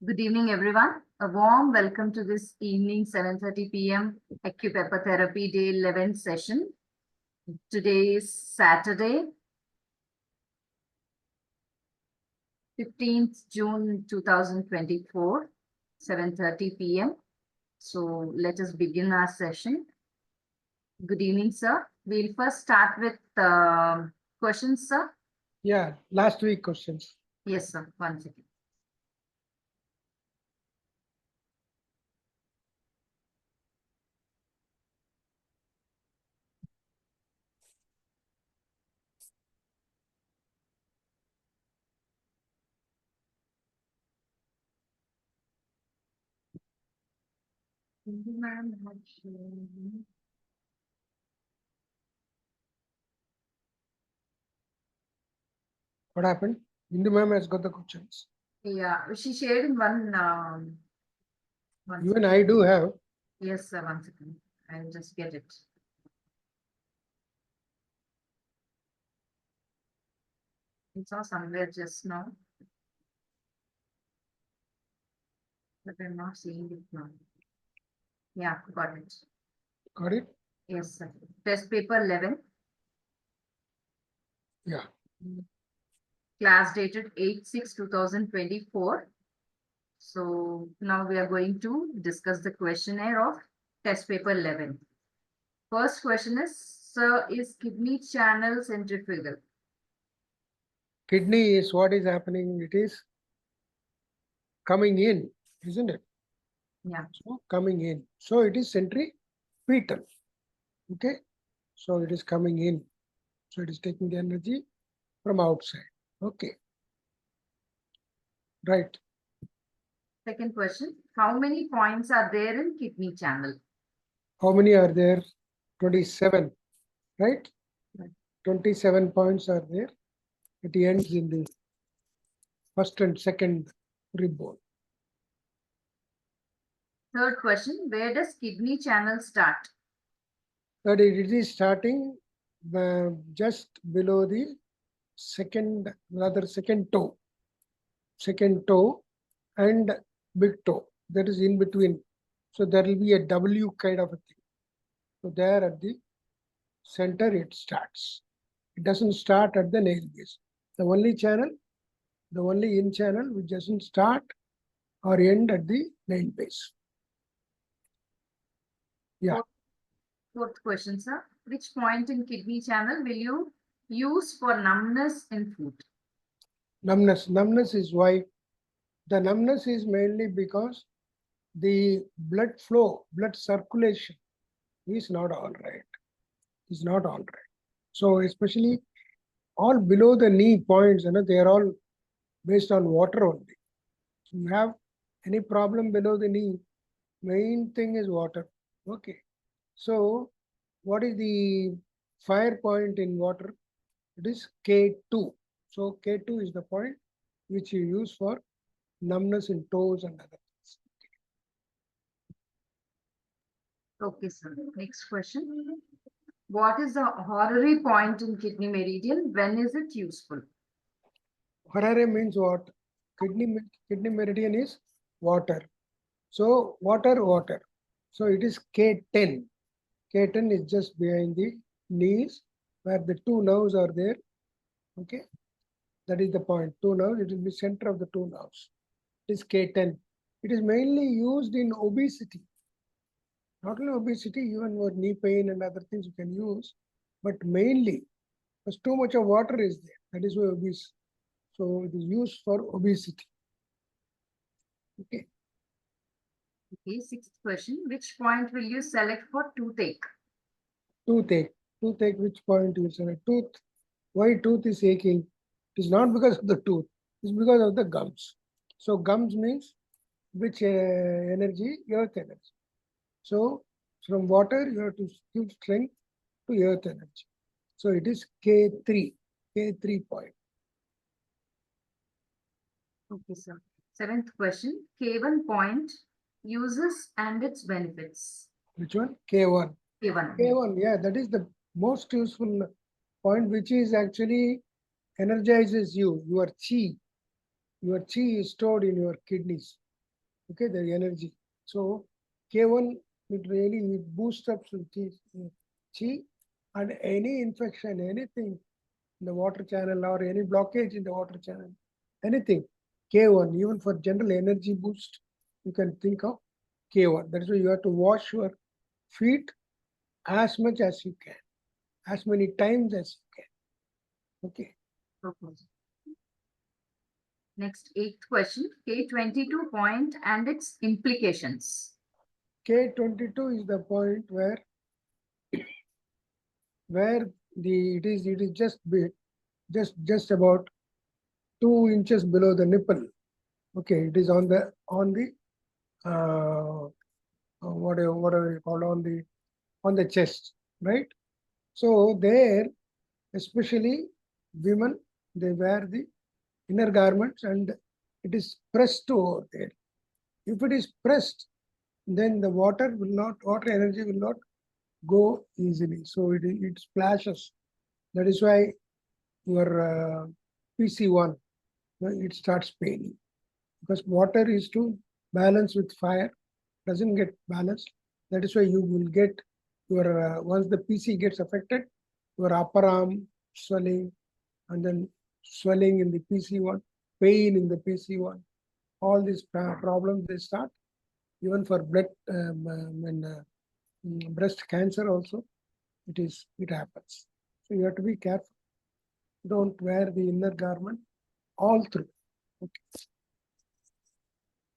Good evening, everyone. A warm welcome to this evening 7:30 p.m. Acupuncture Therapy Day 11 session. Today is Saturday, 15th June 2024, 7:30 p.m. So let us begin our session. Good evening, sir. We'll first start with questions, sir. Yeah, last week questions. Yes, sir. One second. What happened? Hindu ma'am has got the questions. Yeah, she shared in one Even second. I do have. Yes, sir. One second. I'll just get it. I saw somewhere just now, but I'm not seeing it now. Yeah, got it. Got it? Yes, sir. Test paper 11, Yeah. class dated 8/6/2024. So now we are going to discuss the questionnaire of test paper 11. First question is, sir, is kidney channel centrifugal? Kidney is what is happening. It is coming in, isn't it? Yeah. So coming in. So it is centripetal. Okay. So it is coming in. So it is taking the energy from outside. Okay. Right. Second question, how many points are there in kidney channel? How many are there? 27. Right? Right. 27 points are there. It ends in the first and second rib bone. Third question, where does kidney channel start? But it is starting just below the second toe and big toe, that is in between. So there will be a W kind of a thing. So there at the center it starts. It doesn't start at the nail base. The only in channel which doesn't start or end at the nail base. Yeah. Fourth question, sir. Which point in kidney channel will you use for numbness in food? Numbness. Numbness is why. The numbness is mainly because the blood flow, blood circulation is not all right. Is not all right. So especially all below the knee points, they are all based on water only. So you have any problem below the knee, main thing is water. Okay. So what is the fire point in water? It is K2. So K2 is the point which you use for numbness in toes and other things. Okay, sir. Next question. What is the horary point in kidney meridian? When is it useful? Horary means what? Kidney meridian is water. So water. So it is K10. K10 is just behind the knees where the two nerves are there. Okay. That is the point. Two nerves. It will be center of the two nerves. It is K10. It is mainly used in obesity. Not only obesity, even for knee pain and other things you can use. But mainly, because too much of water is there. That is why obese. So it is used for obesity. Okay. Okay, sixth question. Which point will you select for toothache? Toothache. Toothache, which point you select? Tooth. Why tooth is aching? It is not because of the tooth. It's because of the gums. So gums means which energy? Earth energy. So from water, you have to give strength to earth energy. So it is K3 point. Okay, sir. Seventh question. K1 point, uses and its benefits. Which one? K1. K1. K1, yeah, that is the most useful point, which is actually energizes you. Your chi is stored in your kidneys. Okay, the energy. So K1, it really it boosts up to chi, and any infection, anything in the water channel or any blockage in the water channel, anything, K1, even for general energy boost, you can think of K1. That's why you have to wash your feet as much as you can, as many times as you can. Okay. Okay. Next, eighth question, K22 point and its implications. K22 is the point where it is just about 2 inches below the nipple. Okay, it is on the what are you called, on the chest, right? So there, especially women, they wear the inner garments and it is pressed over there. If it is pressed, then the water energy will not go easily. So it splashes. That is why your PC1, it starts paining, because water is to balance with fire, doesn't get balanced. That is why you will get your once the PC gets affected, your upper arm swelling, and then swelling in the PC1, pain in the PC1. All these problems they start. Even for blood and breast cancer also, it happens. So you have to be careful. Don't wear the inner garment all through. Okay.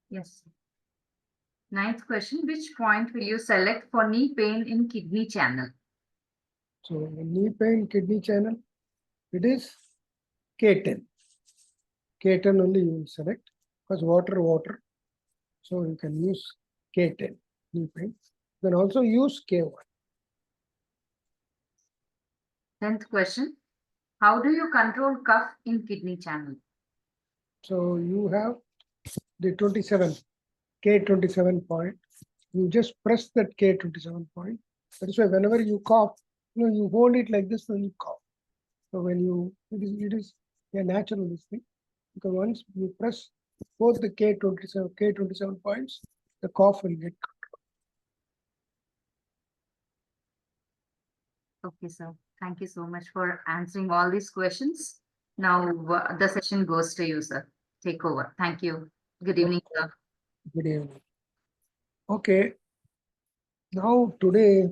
Yes. Ninth question, which point will you select for knee pain in kidney channel? So knee pain, kidney channel, it is K10. K10 only you will select, because water. So you can use K10 knee pain. You can also use K1. 10th question, how do you control cough in kidney channel? So you have the 27, K27 point. You just press that K27 point. That is why whenever you cough, you hold it like this when you cough. So when it is a natural thing, because once you press both the K27 points, the cough will get. Okay, sir. Thank you so much for answering all these questions. Now the session goes to you, sir. Take over. Thank you. Good evening, sir. Good evening. Okay, now today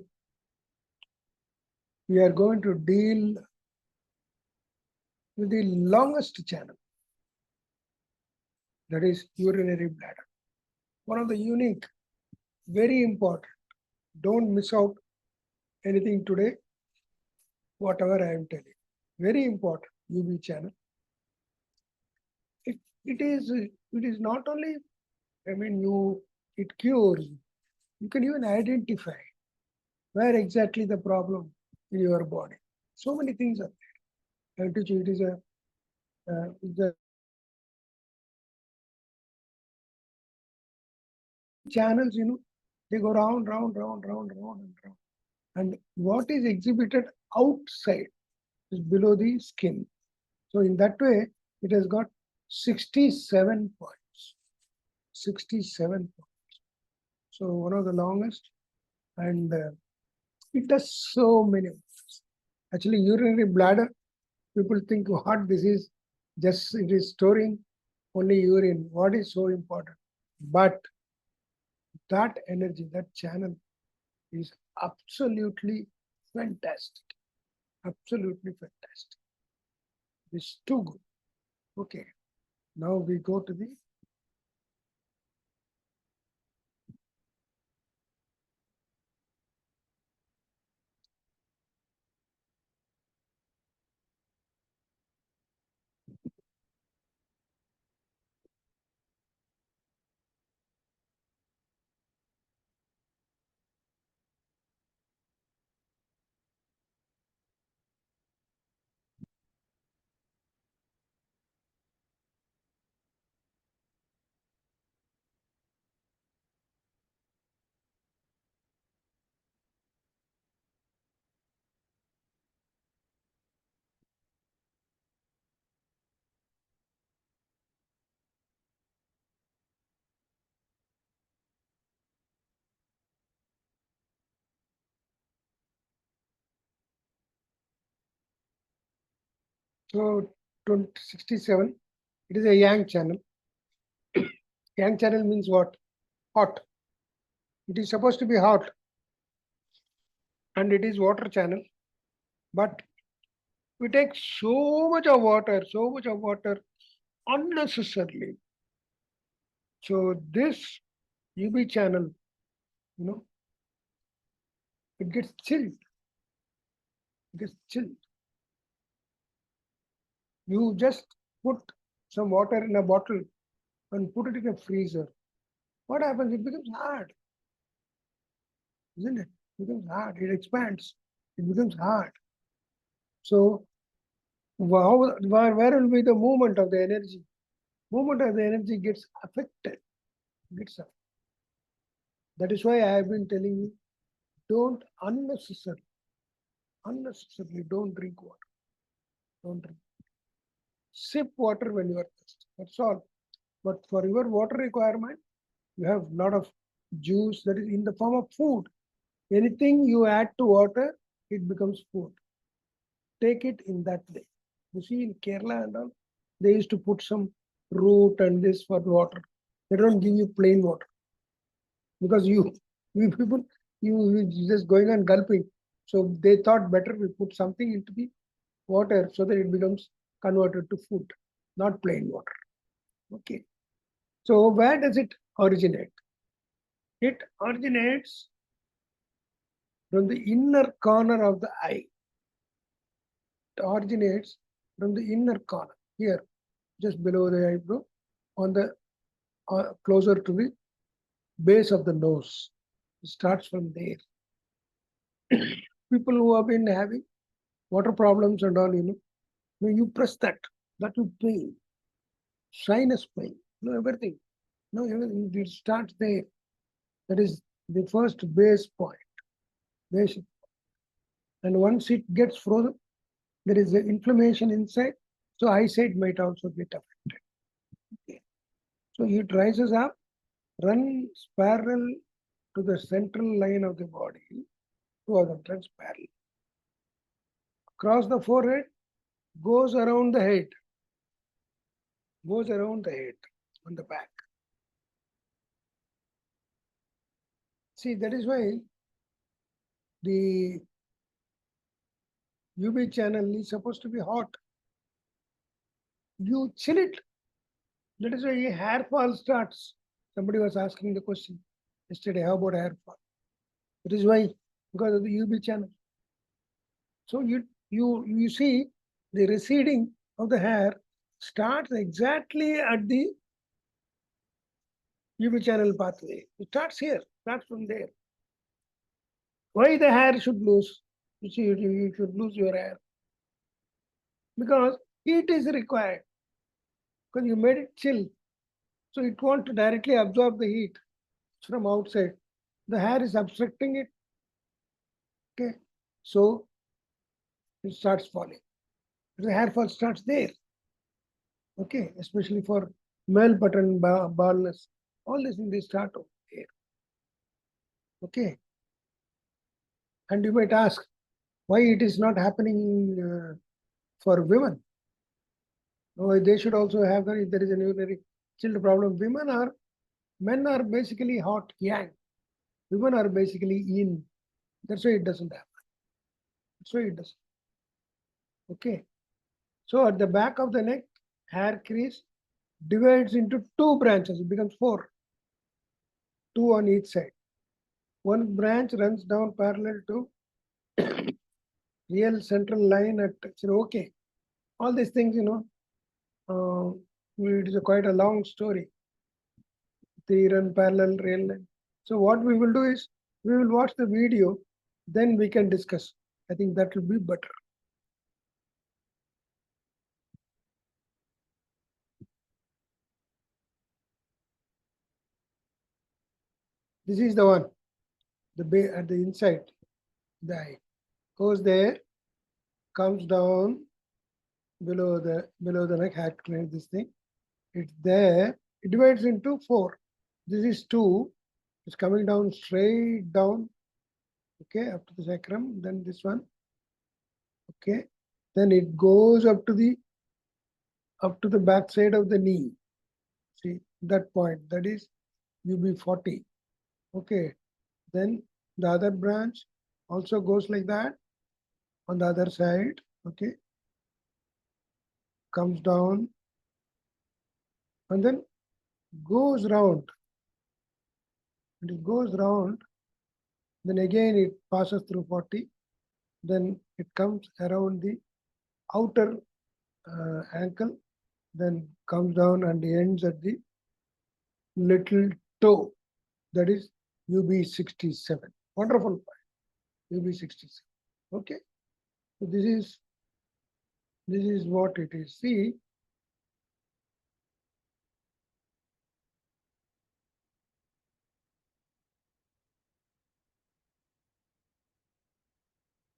we are going to deal with the longest channel, that is urinary bladder. One of the unique, very important. Don't miss out anything today, whatever I am telling. Very important UV channel. It is not only, it cures. You can even identify where exactly the problem in your body. So many things are there. It is the channels, they go round, round, round, round, round, and round. And what is exhibited outside is below the skin. So in that way, it has got 67 points. 67 points. So one of the longest, and it does so many things. Actually, urinary bladder, people think what this is, just it is storing only urine. What is so important? But that energy, that channel is absolutely fantastic. Absolutely fantastic. It's too good. Okay. Now we go to the So 67, it is a yang channel. Yang channel means what? Hot. It is supposed to be hot. And it is water channel. But we take so much of water unnecessarily. So this UV channel, it gets chilled. It gets chilled. You just put some water in a bottle and put it in a freezer. What happens? It becomes hard, isn't it? It becomes hard. It expands. It becomes hard. So where will be the movement of the energy? Movement of the energy gets affected. Gets affected. That is why I have been telling you, don't unnecessarily don't drink water. Don't drink. Sip water when you are thirsty. That's all. But for your water requirement, you have a lot of juice that is in the form of food. Anything you add to water, it becomes food. Take it in that way. You see, in Kerala and all, they used to put some root and this for water. They don't give you plain water because you people, you just going on gulping. So they thought better we put something into the water so that it becomes converted to food, not plain water. Okay. So where does it originate? It originates from the inner corner of the eye. It originates from the inner corner here, just below the eyebrow, on the closer to the base of the nose. It starts from there. People who have been having water problems and all, you press that will pain, sinus pain, everything. Everything, it starts there. That is the first base point, basic. And once it gets frozen, there is an inflammation inside, so eyesight might also get affected. Okay. So it rises up, runs parallel to the central line of the body, two of them runs parallel. Across the forehead, goes around the head, on the back. See, that is why the UV channel is supposed to be hot. You chill it. That is why hair fall starts. Somebody was asking the question yesterday, how about hair fall? That is why, because of the UV channel. So you see the receding of the hair starts exactly at the UV channel pathway. It starts here, starts from there. Why the hair should lose? You see, you should lose your hair. Because heat is required. Because you made it chill. So it wants to directly absorb the heat from outside. The hair is obstructing it. Okay. So it starts falling. The hair fall starts there. Okay. Especially for male pattern baldness. All this in the start over there. Okay. And you might ask why it is not happening for women. Oh, they should also have, if there is a urinary chill problem. Men are basically hot, yang. Women are basically yin. That's why it doesn't happen. That's why it doesn't. Okay. So at the back of the neck, hair crease divides into two branches. It becomes four. Two on each side. One branch runs down parallel to real central line at, okay. All these things, it is quite a long story. They run parallel real line. So what we will do is, we will watch the video, then we can discuss. I think that will be better. This is the one, the at the inside, the eye goes there, comes down below the neck, hat this thing. It's there. It divides into four. This is two. It's coming down straight down. Okay, up to the sacrum. Then this one. Okay, Then it goes up to the back side of the knee. See that point, that is UB40. Okay. Then the other branch also goes like that on the other side. Okay. Comes down and then goes round. And it goes round. Then again it passes through 40. Then it comes around the outer ankle. Then comes down and ends at the little toe. That is UB67. Wonderful point. UB67. Okay. So this is what it is. See,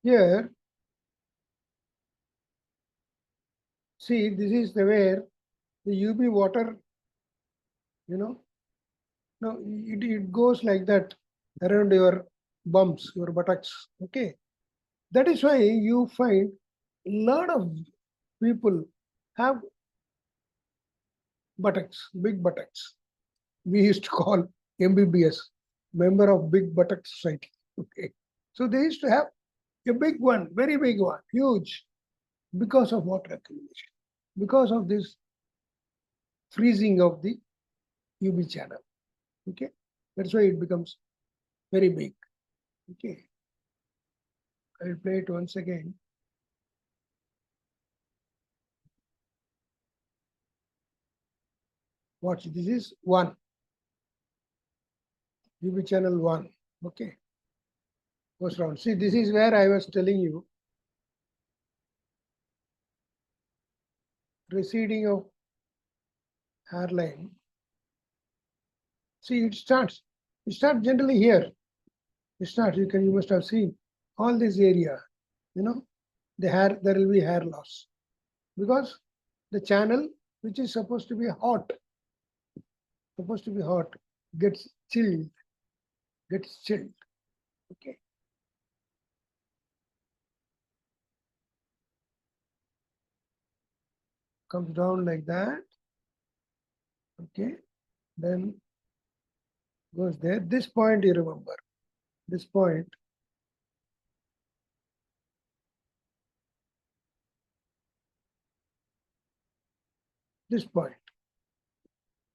here, see, this is the where the UB water, no, it goes like that around your bumps, your buttocks. Okay. That is why you find a lot of people have buttocks, big buttocks. We used to call MBBS, member of Big Buttock Society. Okay. So they used to have a big one, very big one, huge, because of water accumulation, because of this freezing of the UB channel. Okay. That's why it becomes very big. Okay. I will play it once again. Watch, this is 1. UB channel 1. Okay. Goes round. See, this is where I was telling you receding of hairline. See, it starts generally here. It starts, you must have seen all this area, there will be hair loss because the channel, which is supposed to be hot, gets chilled. Okay. Comes down like that. Okay. Then goes there. This point you remember. This point. This point.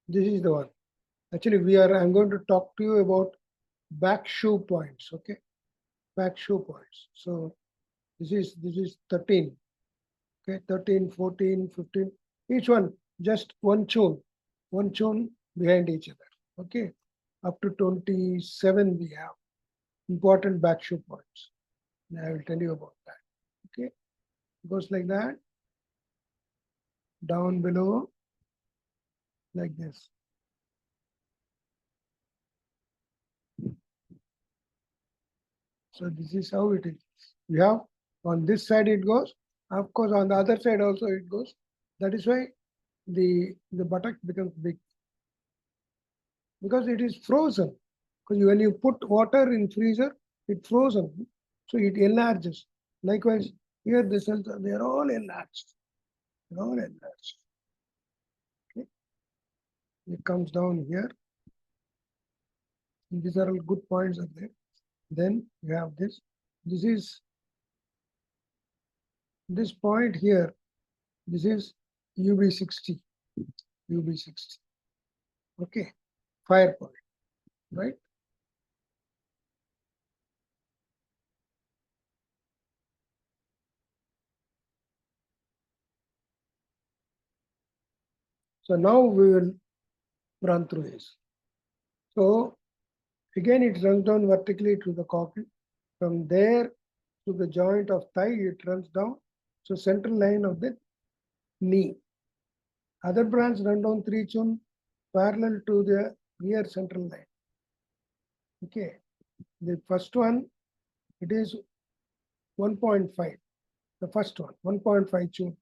This is the one. Actually, I'm going to talk to you about back shoe points. Okay. Back shoe points. So this is 13. Okay, 13, 14, 15. Each one just one chone behind each other. Okay. Up to 27 we have important back shoe points. And I will tell you about that. Okay. It goes like that. Down below, like this. So this is how it is. You have on this side it goes. Of course, on the other side also it goes. That is why the buttock becomes big. Because it is frozen. Because when you put water in freezer, it's frozen. So it enlarges. Likewise, here the cells, they are all enlarged. They're all enlarged. Okay. It comes down here. These are all good points are there. Then you have this. This is this point here. This is UB60. UB60. Okay. Fire point. Right? So now we will run through this. So again, it runs down vertically to the cockle. From there to the joint of thigh, it runs down. So central line of the knee. Other branch run down 3 chun parallel to the rear central line. Okay. The first one, it is 1.5. The first one, 1.5 chun.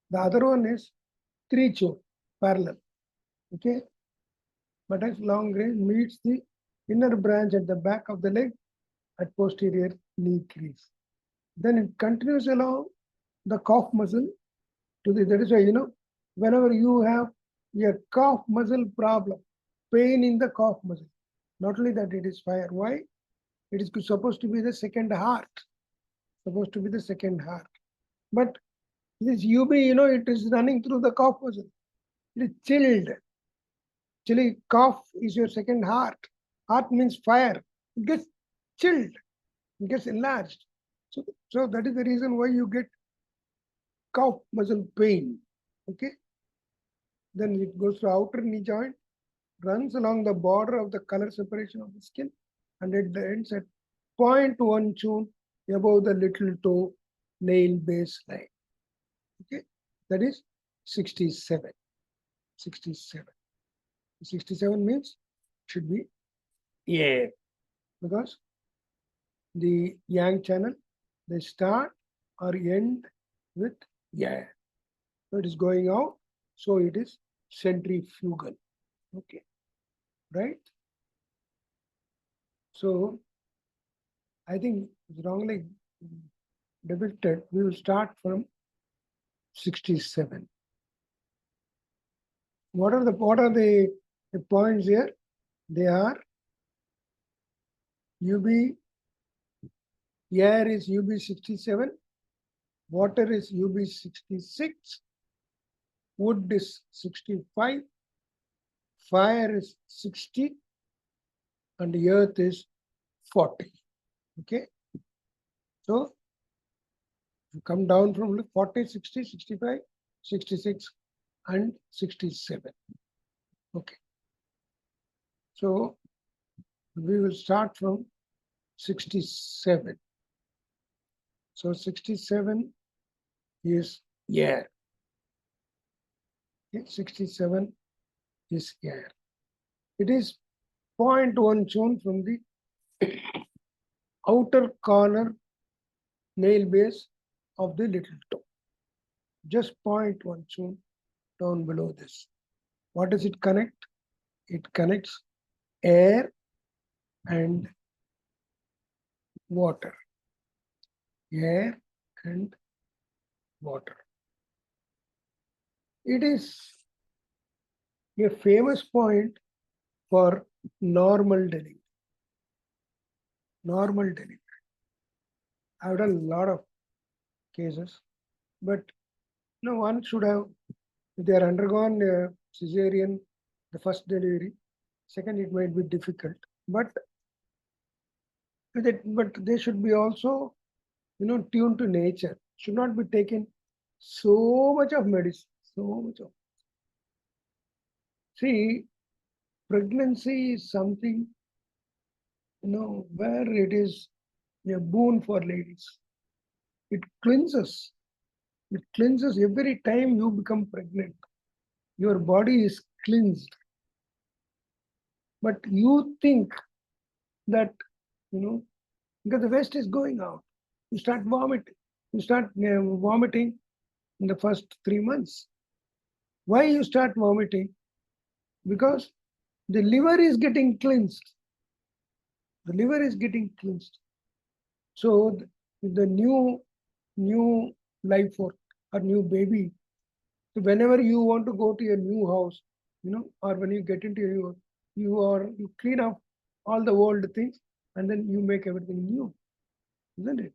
The other one is 3 chun parallel. Okay. But as long range meets the inner branch at the back of the leg at posterior knee crease. Then it continues along the cough muscle to the, that is why, whenever you have a cough muscle problem, pain in the cough muscle, not only that it is fire. Why? It is supposed to be the second heart. Supposed to be the second heart. But this UB, it is running through the cough muscle. It is chilled. Actually, cough is your second heart. Heart means fire. It gets chilled. It gets enlarged. So that is the reason why you get cough muscle pain. Okay. Then it goes to outer knee joint, runs along the border of the color separation of the skin, and it ends at 0.1 tune above the little toe nail base line. Okay, that is 67. 67. 67 means should be air, because the yang channel, they start or end with air. So it is going out, so it is centrifugal. Okay, right? So I think it's wrongly depicted. We will start from 67. What are the points here? They are UB, air is UB 67, water is UB 66, wood is 65, fire is 60, and the earth is 40. Okay. So you come down from 40, 60, 65, 66, and 67. Okay. So we will start from 67. So 67 is air. Okay, 67 is air. It is 0.1 tune from the outer corner nail base of the little toe. Just 0.1 tune down below this. What does it connect? It connects air and water. Air and water. It is a famous point for normal delivery. Normal delivery. I've done a lot of cases, but one should have, if they are undergone cesarean, the first delivery, second it might be difficult, but they should be also, tuned to nature. Should not be taken so much of medicine, so much of. See, pregnancy is something, where it is a boon for ladies. It cleanses. It cleanses every time you become pregnant. Your body is cleansed. But you think that, because the waste is going out, you start vomiting. You start vomiting in the first 3 months. Why you start vomiting? Because the liver is getting cleansed. The liver is getting cleansed. So the new life or new baby, so whenever you want to go to your new house, or when you get into your, you clean up all the old things and then you make everything new, isn't it?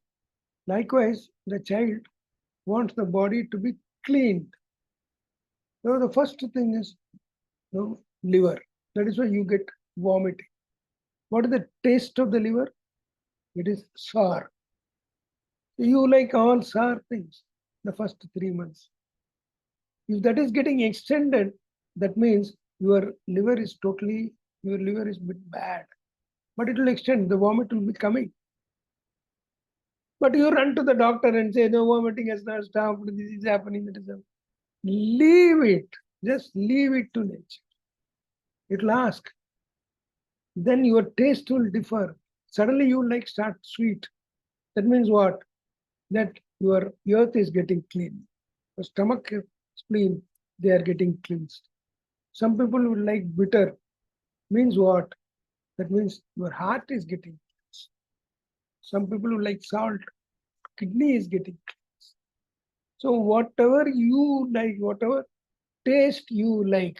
Likewise, the child wants the body to be cleaned. So the first thing is, liver. That is why you get vomiting. What is the taste of the liver? It is sour. You like all sour things the first 3 months. If that is getting extended, that means your liver is a bit bad. But it will extend, the vomit will be coming. But you run to the doctor and say, no, vomiting has not stopped, this is happening, that is happening. Leave it. Just leave it to nature. It will ask. Then your taste will differ. Suddenly you like start sweet. That means what? That your earth is getting clean. The stomach, spleen, they are getting cleansed. Some people will like bitter. Means what? That means your heart is getting cleansed. Some people will like salt. Kidney is getting cleansed. So whatever you like, whatever taste you like,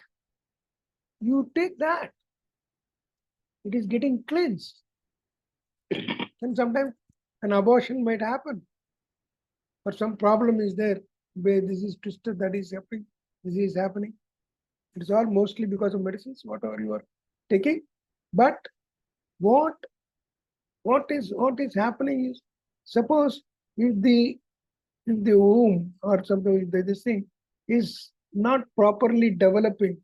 you take that. It is getting cleansed. And sometimes an abortion might happen, or some problem is there where this is twisted, that is happening, this is happening. It is all mostly because of medicines, whatever you are taking. But what is happening is, suppose if the womb or something, if this thing is not properly developing,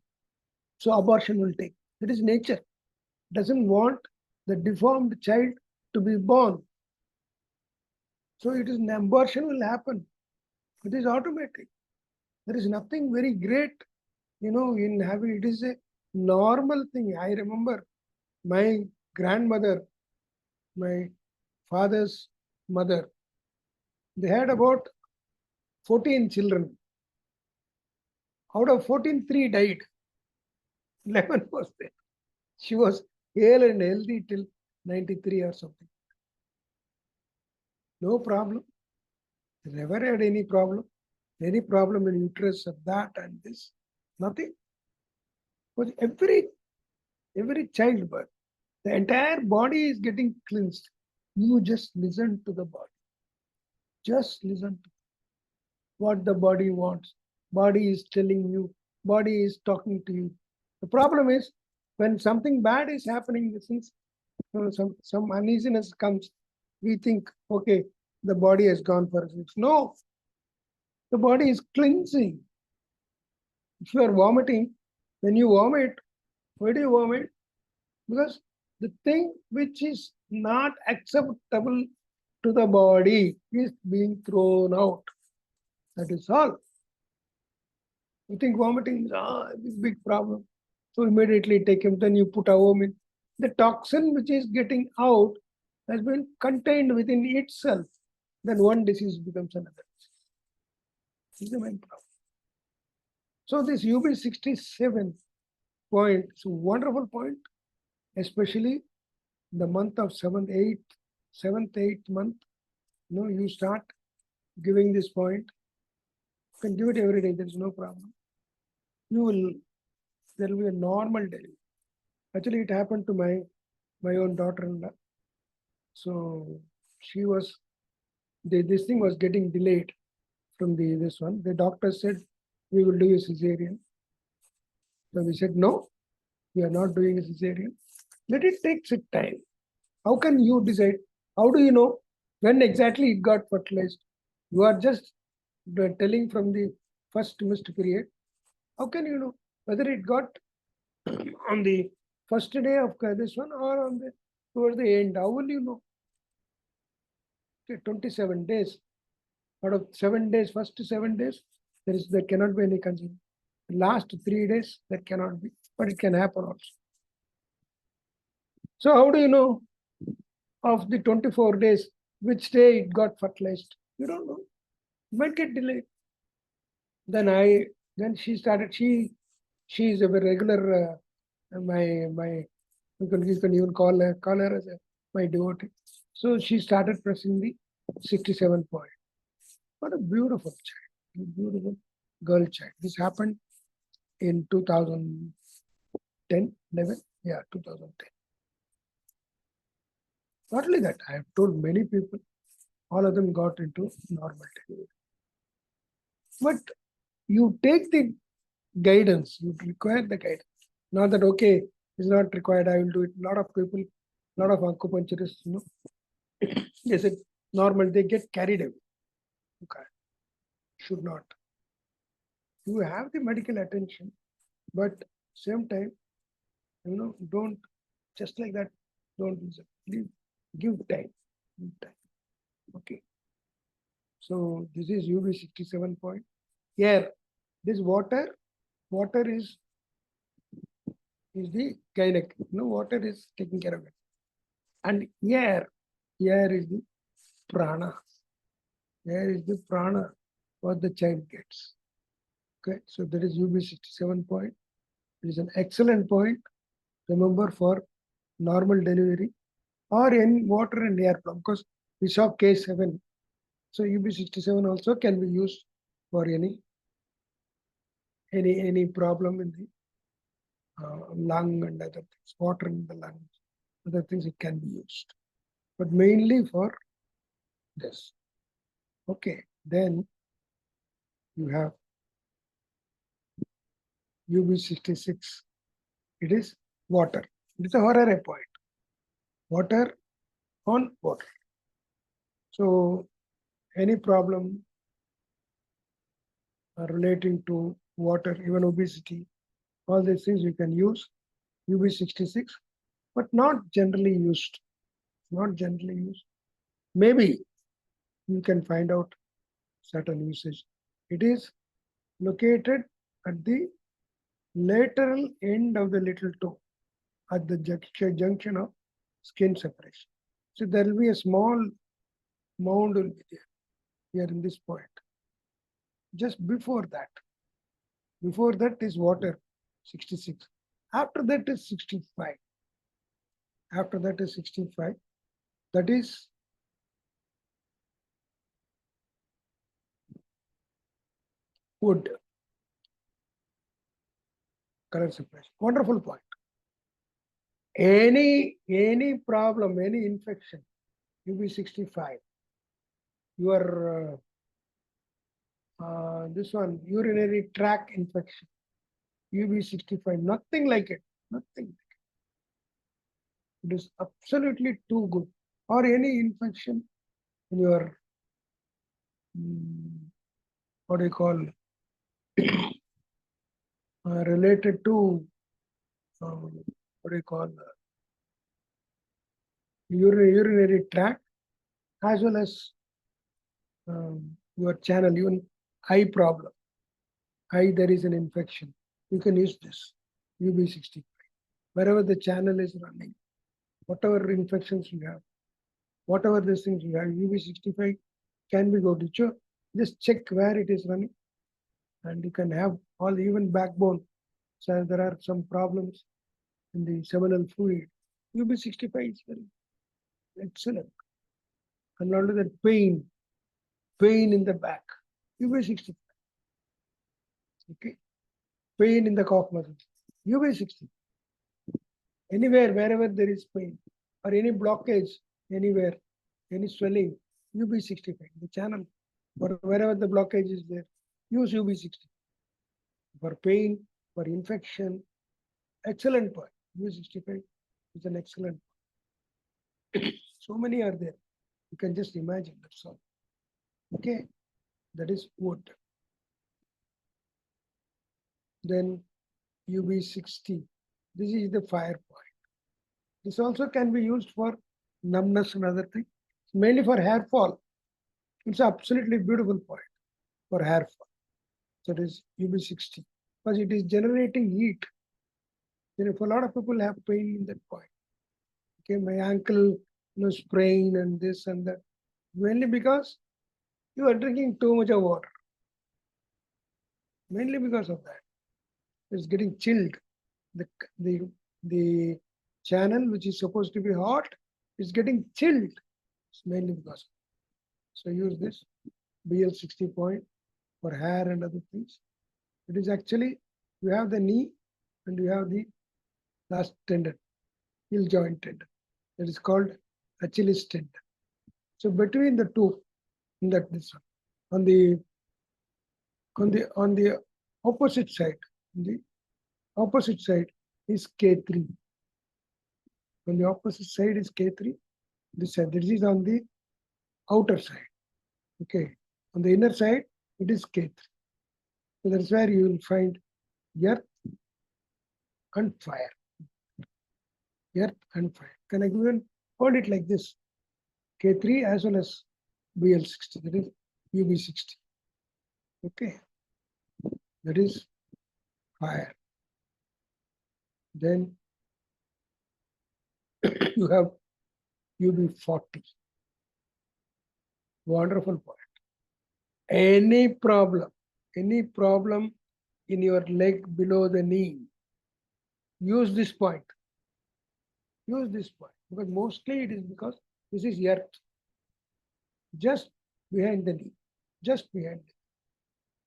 so abortion will take. That is nature. Doesn't want the deformed child to be born. So it is an abortion will happen. It is automatic. There is nothing very great, in having it is a normal thing. I remember my grandmother, my father's mother, they had about 14 children. Out of 14, 3 died. 11 was there. She was hale and healthy till 93 or something. No problem. Never had any problem. Any problem in uterus of that and this. Nothing. Because every childbirth, the entire body is getting cleansed. You just listen to the body. Just listen to what the body wants. Body is telling you. Body is talking to you. The problem is when something bad is happening, since some uneasiness comes, we think, okay, the body has gone for a fix. No, the body is cleansing. If you are vomiting, when you vomit, why do you vomit? Because the thing which is not acceptable to the body is being thrown out. That is all. You think vomiting is a big problem. So immediately take him, then you put a in. The toxin which is getting out has been contained within itself. Then one disease becomes another. This is the main problem. So this UB67 point is a wonderful point, especially the month of 7th, 8th month. You start giving this point. You can give it every day, there is no problem. There will be a normal delivery. Actually, it happened to my own daughter-in-law. So she was, this thing was getting delayed from this one. The doctor said, we will do a cesarean. So we said, no, we are not doing a cesarean. Let it take its time. How can you decide? How do you know when exactly it got fertilized? You are just telling from the first missed period. How can you know whether it got on the first day of this one or on towards the end? How will you know? Okay, 27 days. Out of 7 days, first 7 days, there cannot be any conception. Last 3 days, there cannot be, but it can happen also. So how do you know of the 24 days, which day it got fertilized? You don't know. It might get delayed. Then she started, she is a very regular, you can even call her as my devotee. So she started pressing the 67 point. What a beautiful child, beautiful girl child. This happened in 2010, 11, yeah, 2010. Not only that, I have told many people, all of them got into normal delivery. But you take the guidance, you require the guidance. Not that, okay, it's not required, I will do it. A lot of people, a lot of acupuncturists, they said normal, they get carried away. Okay, should not. You have the medical attention, but same time, don't just like that, don't listen. Give time. Okay. So this is UB67 point. Here, this water is the gynec. Water is taking care of it. And air is the prana. Air is the prana what the child gets. Okay, so that is UB67 point. It is an excellent point. Remember, for normal delivery or in water and air problem, because we saw case 7. So UB67 also can be used for any problem in the lung and other things, water in the lungs, other things it can be used, but mainly for this. Okay, then you have UB66. It is water. It is a horror point. Water on water. So any problem relating to water, even obesity, all these things you can use UB66, but not generally used. Not generally used. Maybe you can find out certain usage. It is located at the lateral end of the little toe, at the junction of skin separation. So there will be a small mound will be there here in this point. Just before that is water, 66. After that is 65. After that is 65. That is wood. Color separation. Wonderful point. Any problem, any infection, UB65, your this one, urinary tract infection, UB65, nothing like it. Nothing. It is absolutely too good. Or any infection in your what do you call related to what do you call urinary tract, as well as your channel, even eye problem. Eye, there is an infection. You can use this UB65. Wherever the channel is running, whatever infections you have, whatever these things you have, UB65 can be good. Just check where it is running, and you can have all, even backbone. So there are some problems in the seminal fluid. UB65 is very excellent. And not only that, pain in the back, UB65. Okay, pain in the cough muscle, UB60. Anywhere, wherever there is pain or any blockage, anywhere, any swelling, UB65. The channel, or wherever the blockage is there, use UB60. For pain, for infection, excellent point. UB65 is an excellent point. So many are there. You can just imagine, that's all. Okay, that is wood. Then UB60. This is the fire point. This also can be used for numbness and other things, mainly for hair fall. It's absolutely beautiful point for hair fall. So it is UB60 because it is generating heat. If a lot of people have pain in that point. Okay, my ankle, sprain and this and that, mainly because you are drinking too much of water. Mainly because of that, it's getting chilled. The channel, which is supposed to be hot, is getting chilled. It's mainly because. So use this BL60 point for hair and other things. It is actually, you have the knee and you have the last tendon, heel joint tendon. That is called Achilles tendon. So between the two, in that this one, on the opposite side, is K3. On the opposite side is K3. This is on the outer side. Okay. On the inner side, it is K3. So that's where you will find earth and fire. Earth and fire. Can I even hold it like this? K3 as well as BL60, that is UB60. Okay. That is fire. Then you have UB40. Wonderful point. Any problem in your leg below the knee, use this point. Use this point because mostly it is because this is earth. Just behind the knee. Just behind it.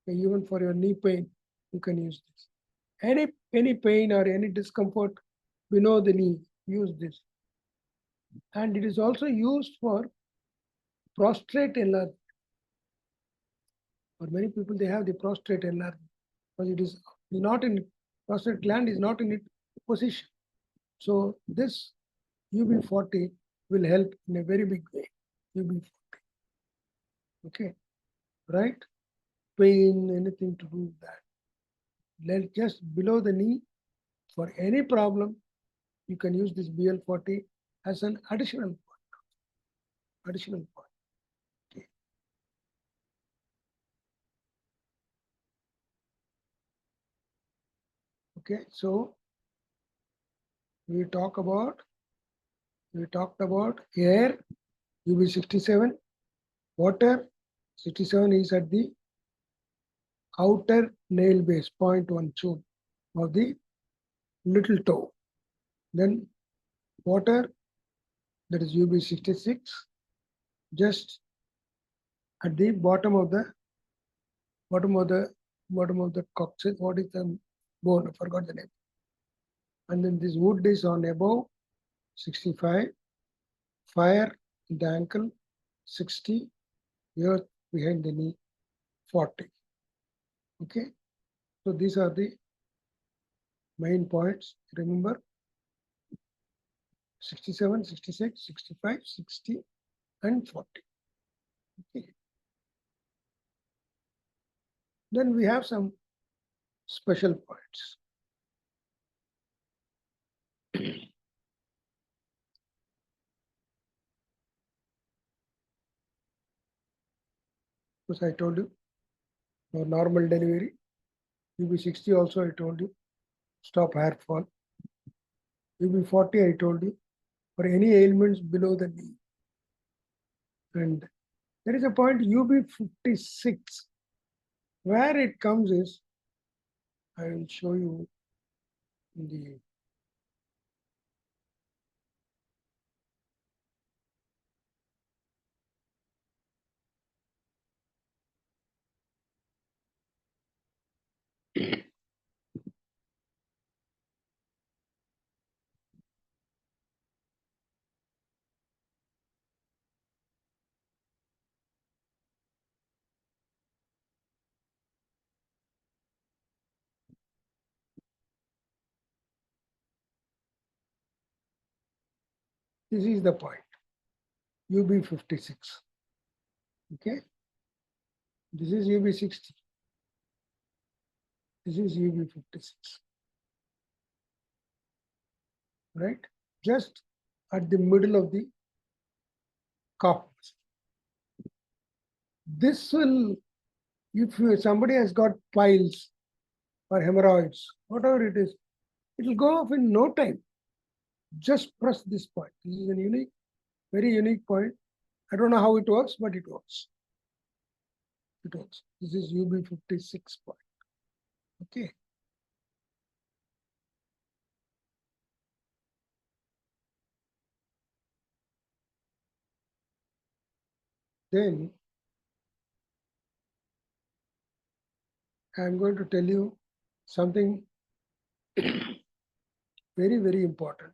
Okay, even for your knee pain, you can use this. Any pain or any discomfort below the knee, use this. And it is also used for prostate enlargement. For many people, they have the prostate enlargement because it is not in prostate gland is not in its position. So this UB40 will help in a very big way. UB40. Okay, right? Pain, anything to do with that. Let just below the knee for any problem, you can use this BL40 as an additional point. Additional point. Okay. Okay, so we talked about air, UB67, water, 67 is at the outer nail base, 0.1 tune of the little toe. Then water, that is UB66, just at the bottom of the coccyx. What is the bone? I forgot the name. And then this wood is on above 65, fire in the ankle 60, earth behind the knee 40. Okay, so these are the main points. Remember 67, 66, 65, 60, and 40. Okay. Then we have some special points. Because I told you, for normal delivery, UB60 also I told you, stop hair fall. UB40 I told you, for any ailments below the knee. And there is a point UB56. Where it comes is, I will show you in the this is the point, UB56. Okay, this is UB60. This is UB56. Right? Just at the middle of the calf. This will, if somebody has got piles or hemorrhoids, whatever it is, it will go off in no time. Just press this point. This is a unique, very unique point. I don't know how it works, but it works. It works. This is UB56 point. Okay. Then I'm going to tell you something very, very important.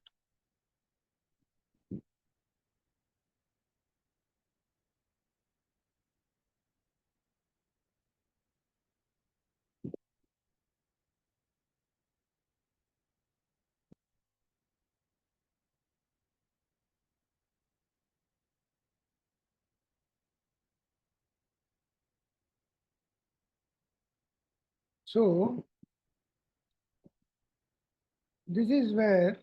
So this is where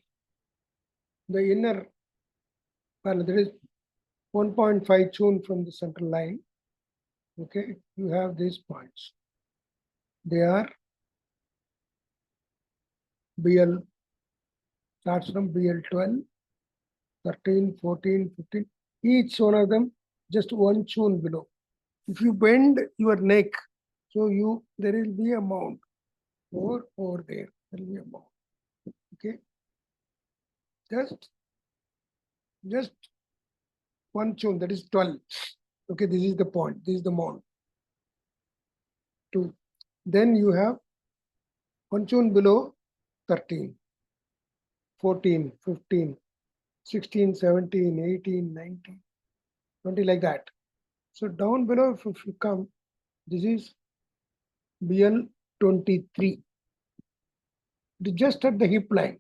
the inner, well, there is 1.5 tune from the central line. Okay, you have these points. They are BL, starts from BL12, 13, 14, 15. Each one of them just one tune below. If you bend your neck, so there will be a mount over there. There will be a mount. Okay, just one tune, that is 12. Okay, this is the point. This is the mount. 2, Then you have one tune below 13, 14, 15, 16, 17, 18, 19, 20, like that. So down below, if you come, this is BL 23. It is just at the hip line.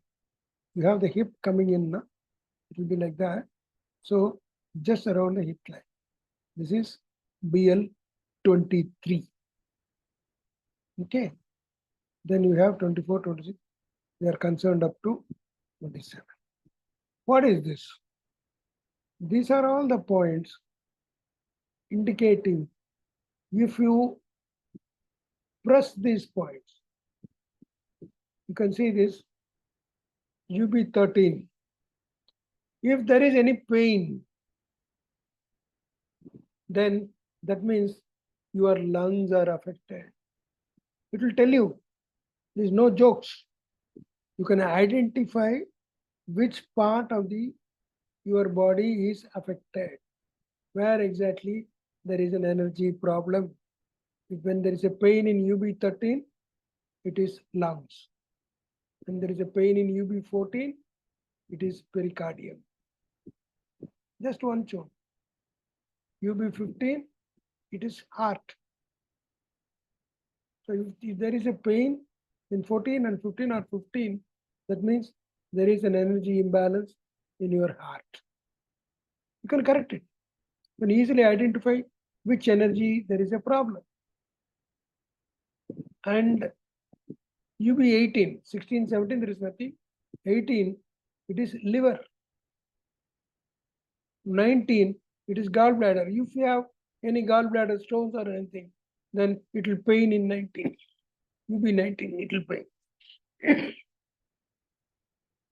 You have the hip coming in, it will be like that. So just around the hip line. This is BL 23. Okay. Then you have 24, 26. We are concerned up to 27. What is this? These are all the points indicating if you press these points, you can see this UB13. If there is any pain, then that means your lungs are affected. It will tell you, there's no jokes. You can identify which part of your body is affected, where exactly there is an energy problem. When there is a pain in UB13, it is lungs. When there is a pain in UB14, it is pericardium. Just one tune. UB15, it is heart. So if there is a pain in 14 and 15 or 15, that means there is an energy imbalance in your heart. You can correct it. You can easily identify which energy there is a problem. And UB18, 16, 17, there is nothing. 18, it is liver. 19, it is gallbladder. If you have any gallbladder stones or anything, then it will pain in 19. UB19, it will pain.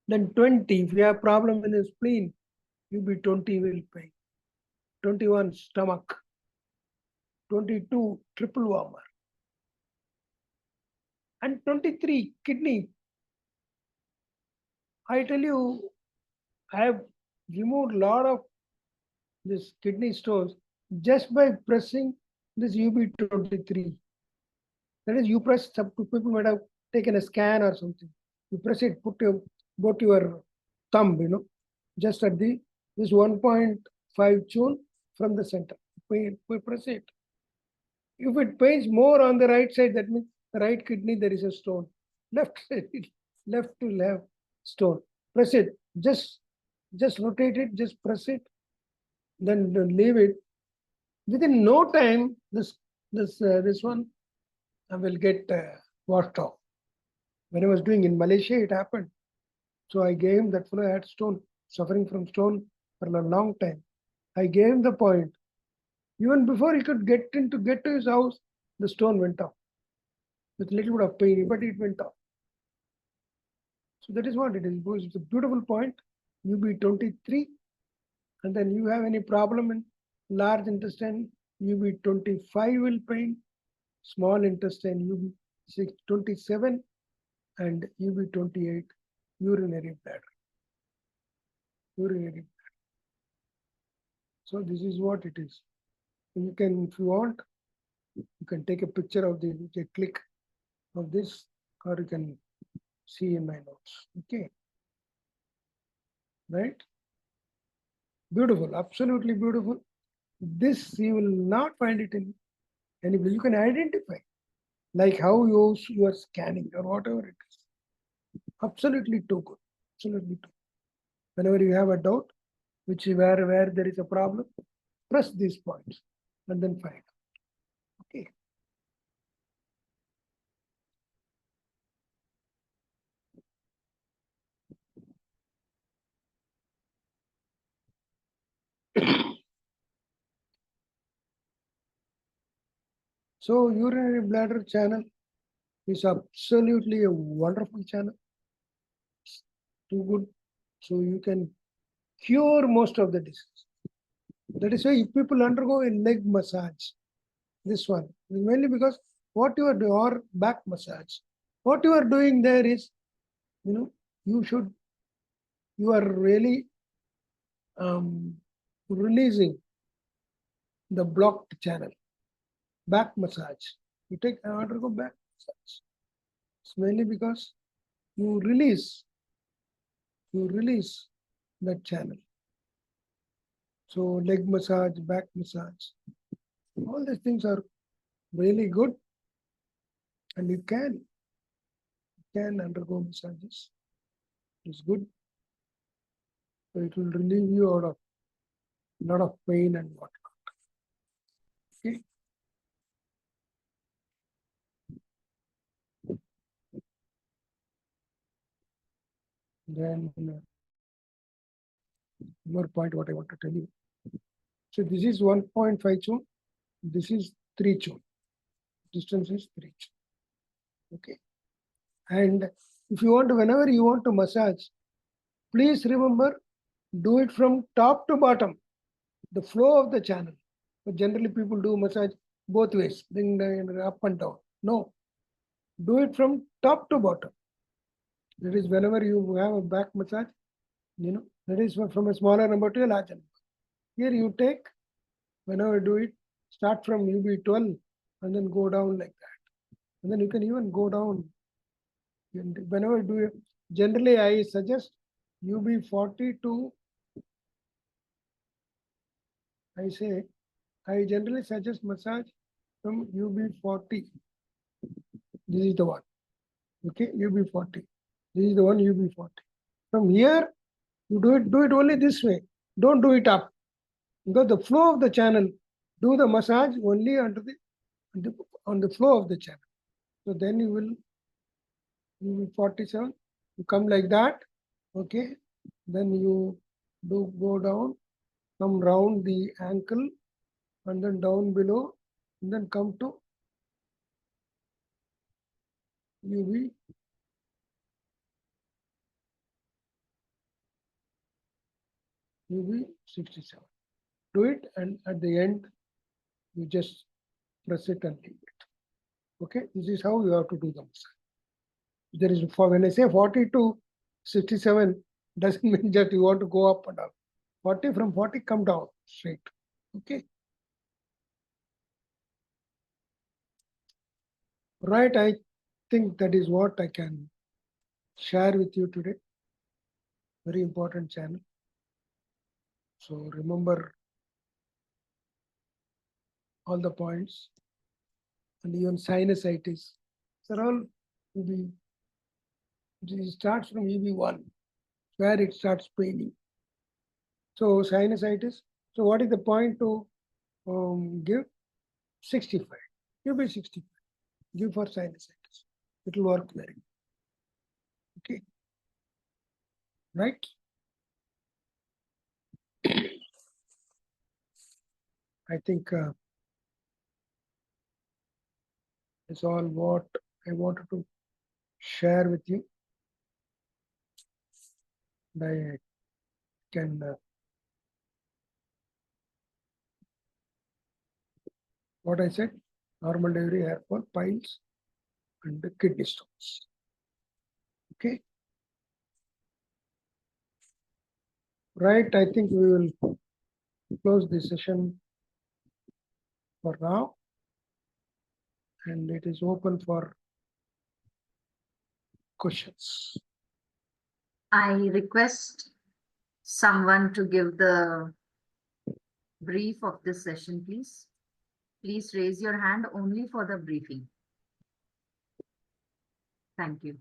Then 20, if you have problem in the spleen, UB20 will pain. 21, stomach. 22, triple warmer. And 23, kidney. I tell you, I have removed a lot of this kidney stones just by pressing this UB23. That is, you press, some people might have taken a scan or something. You press it, put both your thumb, just at this 1.5 tune from the center. We press it. If it pains more on the right side, that means the right kidney, there is a stone. Left to left stone. Press it. Just rotate it. Just press it. Then leave it. Within no time, this one will get washed off. When I was doing in Malaysia, it happened. So I gave him, that fellow had stone, suffering from stone for a long time. I gave him the point. Even before he could get to his house, the stone went off. With a little bit of pain, but it went off. So that is what it is. It's a beautiful point. UB23. And then you have any problem in large intestine, UB25 will pain. Small intestine, UB27 and UB28, urinary bladder. Urinary bladder. So this is what it is. You can, if you want, you can take a picture of the click of this, or you can see in my notes. Okay. Right? Beautiful, absolutely beautiful. This you will not find it in anybody. You can identify, like how you are scanning or whatever it is. Absolutely too good. Absolutely too. Whenever you have a doubt, which is where there is a problem, press these points and then find out. Okay. So urinary bladder channel is absolutely a wonderful channel. Too good. So you can cure most of the disease. That is why if people undergo a leg massage, this one, mainly because what you are doing, or back massage, what you are doing there is, you are really releasing the blocked channel. Back massage. You undergo back, massage. It's mainly because you release that channel. So leg massage, back massage, all these things are really good, and you can undergo massages. It's good. So it will relieve you out of a lot of pain and whatnot. Okay. Then more point what I want to tell you. So this is 1.5 chun. This is 3 chun. Distance is 3 chun. Okay. And if you want to, whenever you want to massage, please remember, do it from top to bottom, the flow of the channel. But generally people do massage both ways, then up and down. No, do it from top to bottom. That is, whenever you have a back massage, that is from a smaller number to a larger number. Here you take, whenever you do it, start from UB12 and then go down like that. And then you can even go down. Whenever you do it, generally I suggest UB40 to, I generally suggest massage from UB40. This is the one. Okay, UB40. This is the one, UB40. From here, you do it only this way. Don't do it up. Because the flow of the channel, do the massage only on the flow of the channel. So then you will UB47, you come like that. Okay. Then you do go down, come round the ankle, and then down below, and then come to UB UB67. Do it, and at the end, you just press it and leave it. Okay, this is how you have to do the massage. There is, for when I say 40 to 67, doesn't mean that you want to go up and down. 40, from 40 come down straight. Okay. Right, I think that is what I can share with you today. Very important channel. So remember all the points, and even sinusitis. They're all EB. It starts from EB1, where it starts paining. So sinusitis. So what is the point to give? 65. UB 65. Give for sinusitis. It will work very well. Okay. Right? I think that's all what I wanted to share with you. And I can what I said, normal delivery, hair fall, piles, and the kidney stones. Okay. Right, I think we will close this session for now, and it is open for questions. I request someone to give the brief of this session, please. Please raise your hand only for the briefing. Thank you.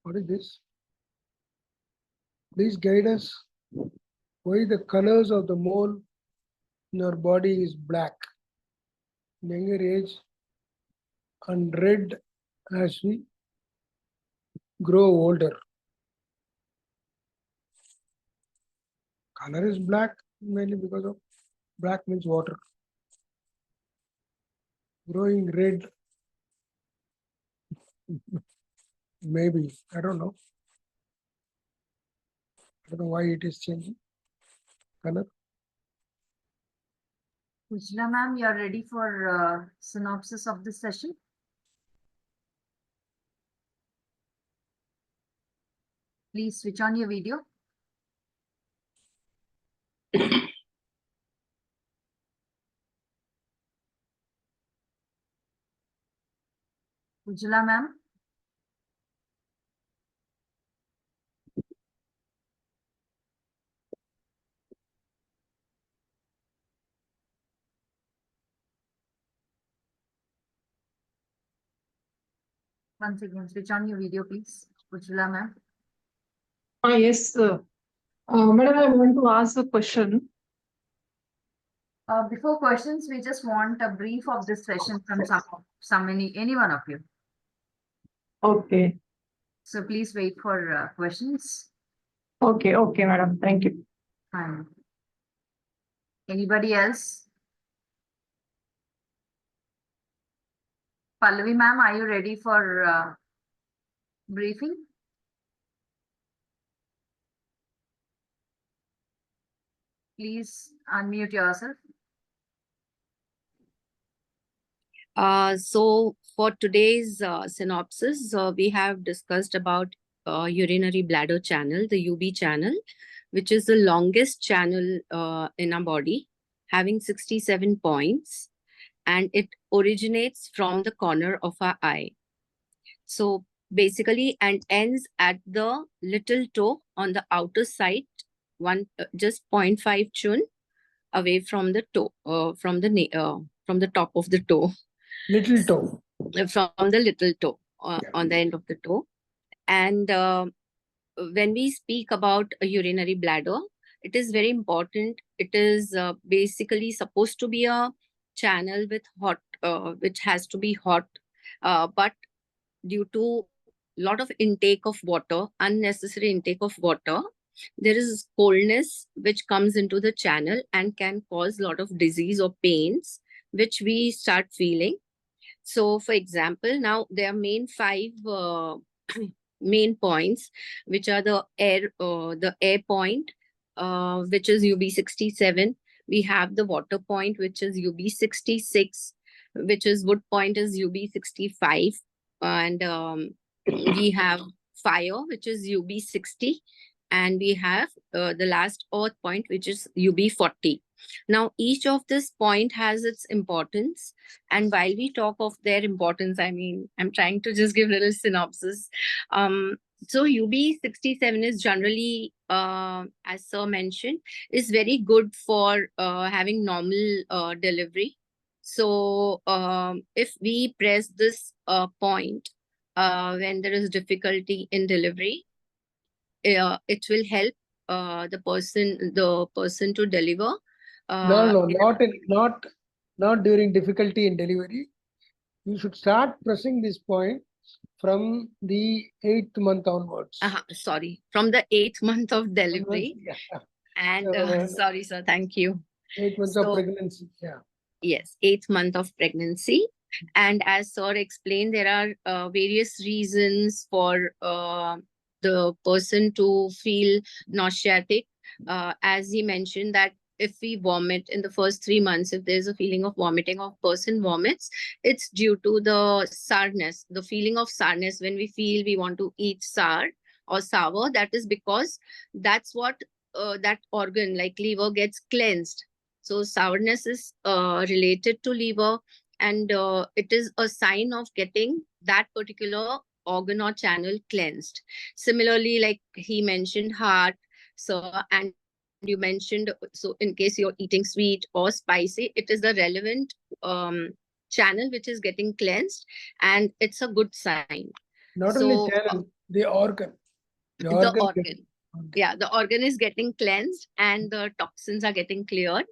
What is this? Please guide us why the colors of the mole in our body is black in younger age and red as we grow older. Color is black mainly because of black means water. Growing red, maybe, I don't know. I don't know why it is changing color. Ujla ma'am, you are ready for synopsis of this session? Please switch on your video. Ujla ma'am. Once again, switch on your video, please. Ujla ma'am. Yes, madam, I want to ask a question. Before questions, we just want a brief of this session from any one of you. Okay, So please wait for questions. okay, madam. Thank you. Fine. Anybody else? Pallavi ma'am, are you ready for briefing? Please unmute yourself. So for today's synopsis, we have discussed about urinary bladder channel, the UB channel, which is the longest channel in our body, having 67 points, and it originates from the corner of our eye. So basically, and ends at the little toe on the outer side, just 0.5 chun away from the toe, from the top of the toe. Little toe. From the little toe Yeah. on the end of the toe. And when we speak about a urinary bladder, it is very important. It is basically supposed to be a channel with which has to be hot, but due to lot of intake of water, unnecessary intake of water, there is coldness which comes into the channel and can cause lot of disease or pains, which we start feeling. So, for example, now there are five main points, which are the air point, which is UB67. We have the water point, which is UB66, which is wood point is UB65, and we have fire, which is UB60, and we have the last earth point, which is UB40. Now, each of this point has its importance. And while we talk of their importance, I mean, I'm trying to just give a little synopsis. So UB67 is generally, as Sir mentioned, is very good for having normal delivery. So if we press this point when there is difficulty in delivery, it will help the person to deliver. No, not during difficulty in delivery. You should start pressing this point from the 8th month onwards. Sorry, from the 8th month of delivery. Yeah. And So, sorry, sir, thank you. 8 months of pregnancy. Yeah. Yes, 8th month of pregnancy. And as Sir explained, there are various reasons for the person to feel nauseatic. As he mentioned that if we vomit in the first 3 months, if there's a feeling of vomiting or person vomits, it's due to the sourness, the feeling of sourness. When we feel we want to eat sour or sour, that is because that's what that organ like liver gets cleansed. So sourness is related to liver, and it is a sign of getting that particular organ or channel cleansed. Similarly, like he mentioned heart, so, and you mentioned, so in case you're eating sweet or spicy, it is the relevant channel which is getting cleansed, and it's a good sign. Not So, only channel, the organ. The organ. Yeah, the organ is getting cleansed and the toxins are getting cleared.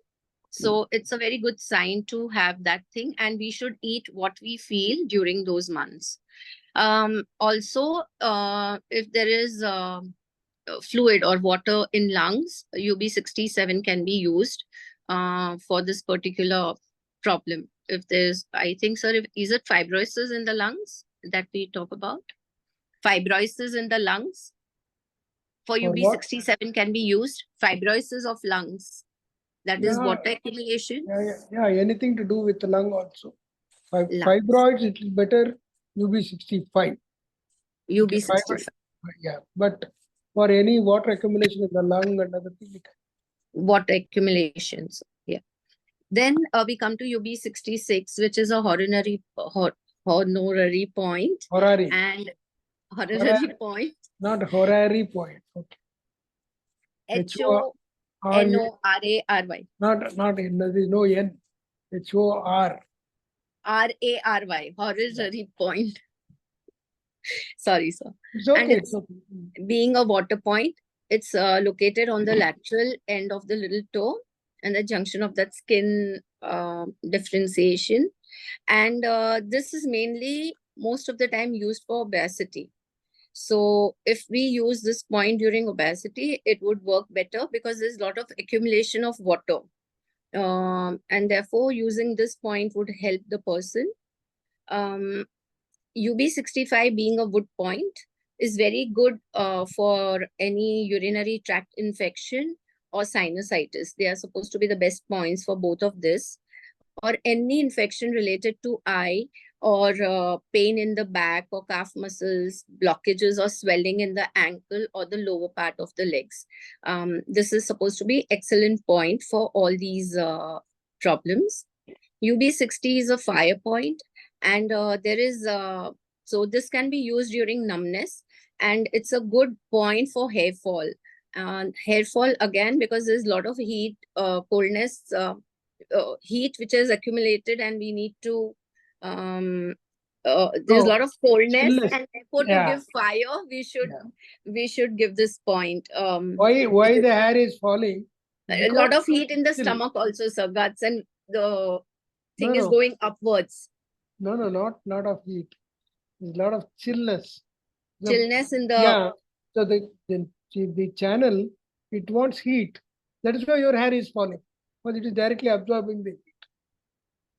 So it's a very good sign to have that thing, and we should eat what we feel during those months. Also, if there is fluid or water in lungs, UB67 can be used for this particular problem. If there's, I think, sir, is it fibrosis in the lungs that we talk about? Fibrosis in the lungs for For what? UB67 can be used. Fibrosis of lungs. That is Yeah, water accumulation, yeah, anything to do with the lung also. lungs, Fibroids, it is better UB65. Okay, fibroid, UB65, yeah, but for any water accumulation in the lung and other things, water accumulations. Yeah. Then we come to UB66, which is a honorary point, horary, and honorary horary, point, not horary point. Okay, HORA, HONORARY. not N, there is no N. HOR. RARY, honorary point. Sorry, sir. It's And okay. it's It's okay. being a water point, it's located on the lateral end of the little toe and the junction of that skin differentiation. And this is mainly most of the time used for obesity. So if we use this point during obesity, it would work better because there's a lot of accumulation of water. And therefore, using this point would help the person. UB65 being a wood point is very good for any urinary tract infection or sinusitis. They are supposed to be the best points for both of this, or any infection related to eye, or pain in the back or calf muscles, blockages or swelling in the ankle or the lower part of the legs. This is supposed to be excellent point for all these problems. UB60 is a fire point, and there is so this can be used during numbness, and it's a good point for hair fall. Hair fall again because there's a lot of heat, coldness, heat which is accumulated, and we need to there's a So, lot of coldness, chillness. and therefore to Yeah. give fire Yeah. we should give this point. Why the hair is falling? A lot of heat in the Chill. stomach also, sir, guts, and the thing is No, going upwards. not of heat. There's a lot of chillness. Chillness in the Yeah. So the channel, it wants heat. That is why your hair is falling. Because it is directly absorbing the heat.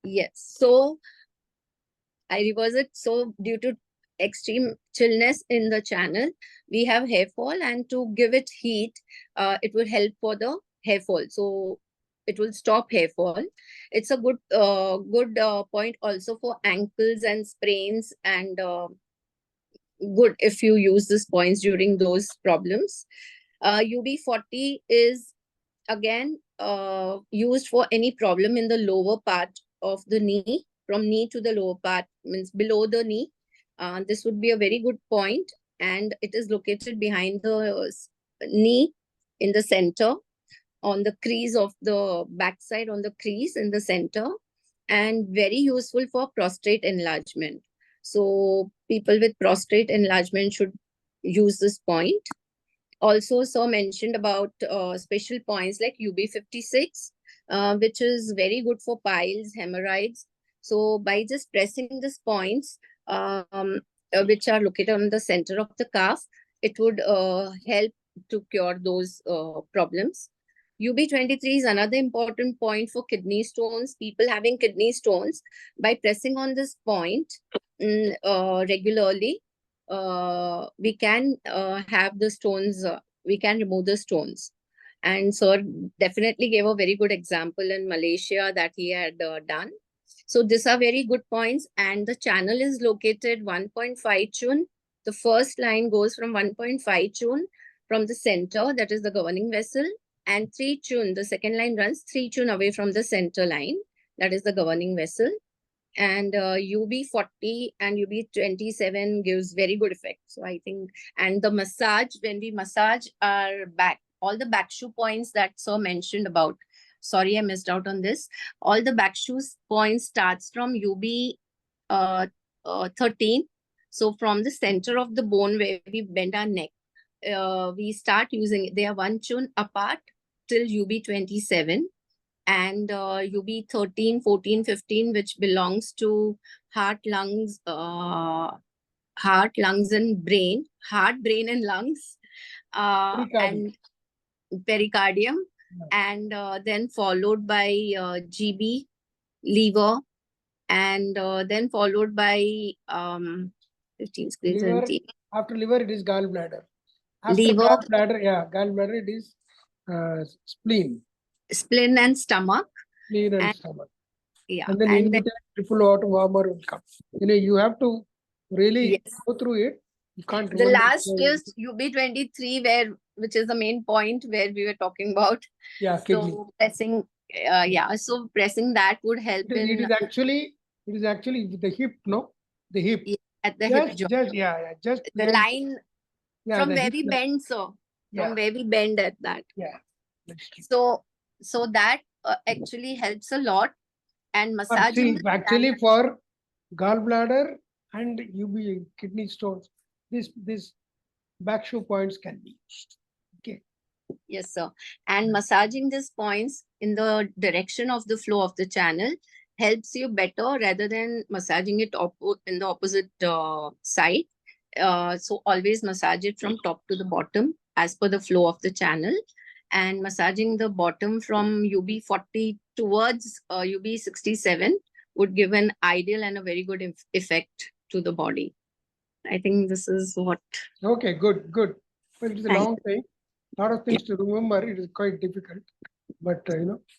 yes. So I reverse it. So due to extreme chillness in the channel, we have hair fall, and to give it heat, it will help for the hair fall. So it will stop hair fall. It's a good point also for ankles and sprains, and good if you use these points during those problems. UB40 is again used for any problem in the lower part of the knee, from knee to the lower part, means below the knee. This would be a very good point, and it is located behind the knee in the center, on the crease of the backside, on the crease in the center, and very useful for prostate enlargement. So people with prostate enlargement should use this point. Also, sir mentioned about special points like UB56, which is very good for piles, hemorrhoids. So by just pressing these points, which are located on the center of the calf, it would help to cure those problems. UB23 is another important point for kidney stones. People having kidney stones, by pressing on this point regularly, we can have the stones, we can remove the stones. And sir definitely gave a very good example in Malaysia that he had done. So these are very good points, and the channel is located 1.5 chun. The first line goes from 1.5 chun from the center, that is the governing vessel, and 3 chun, the second line runs 3 chun away from the center line, that is the governing vessel. And UB40 and UB27 gives very good effect. So I think, and the massage, when we massage our back, all the back shoe points that sir mentioned about, sorry I missed out on this, all the back shoes points starts from UB13. So from the center of the bone where we bend our neck, we start using it. They are 1 chun apart till UB27, and UB13, 14, 15, which belongs to heart, lungs, and brain, heart, brain, and lungs, and pericardium, and then followed by GB, liver, and then followed by 15, 16, 17. After liver, it is gallbladder. After Liver, gallbladder, yeah, gallbladder, it is spleen. spleen and stomach. spleen and And- stomach. Yeah. And then in between triple water warmer will come. You have to really Yes. go through it. You can't The remember. last is UB23, which is the main point where we were talking about. Yeah, kidney. So pressing, so pressing that would help It in is actually with the hip, no? The hip. at the hip joint. Just The behind- line yeah, from the where hip we line. bend, sir. Yeah. From where we bend at that. Yeah. That's true. So that actually helps a lot. And Or massaging see, the actually channel- for gallbladder and UB kidney stones, this back shoe points can be used. Okay. Yes, sir. And massaging these points in the direction of the flow of the channel helps you better rather than massaging it in the opposite side. So always massage it from top to the bottom as per the flow of the channel. And massaging the bottom from UB40 towards UB67 would give an ideal and a very good effect to the body. I think this is what. Okay, good. Well, it's a Thank long thing. Lot of things to remember. It is quite difficult, but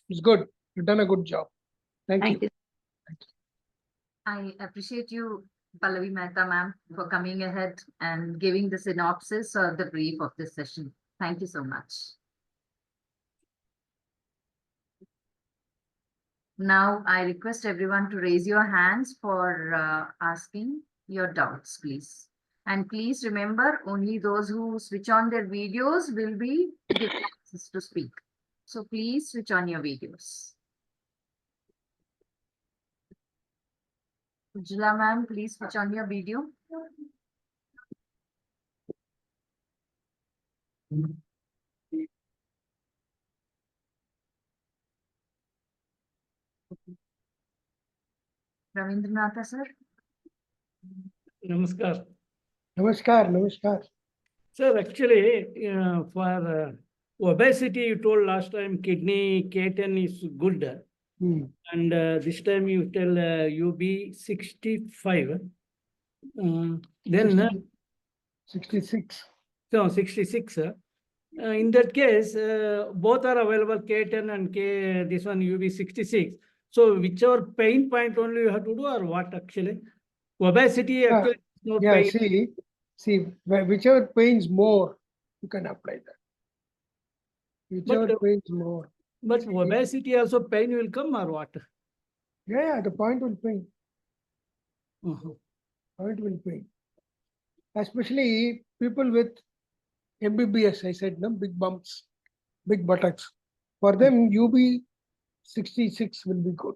it's good. You've done a good job. Thank you. Thank you. I appreciate you, Pallavi Mehta ma'am, for coming ahead and giving the synopsis or the brief of this session. Thank you so much. Now, I request everyone to raise your hands for asking your doubts, please. And please remember, only those who switch on their videos will be given access to speak. So please switch on your videos. Ujjwala ma'am, please switch on your video. Ravindranatha sir. Namaskar. Namaskar. Sir, actually, for obesity, you told last time kidney K10 is good. And this time you tell UB65. Then 66. No, 66. In that case, both are available, K10 and this one UB66. So whichever pain point only you have to do, or what actually? Obesity actually no Yeah, pain. see, whichever pains more, you can apply that. Whichever pains more. But obesity also pain will come or what? Yeah, the point will pain. Uh-huh. Point will pain. Especially people with MBBS, I said, no, big bumps, big buttocks. For them, UB66 will be good.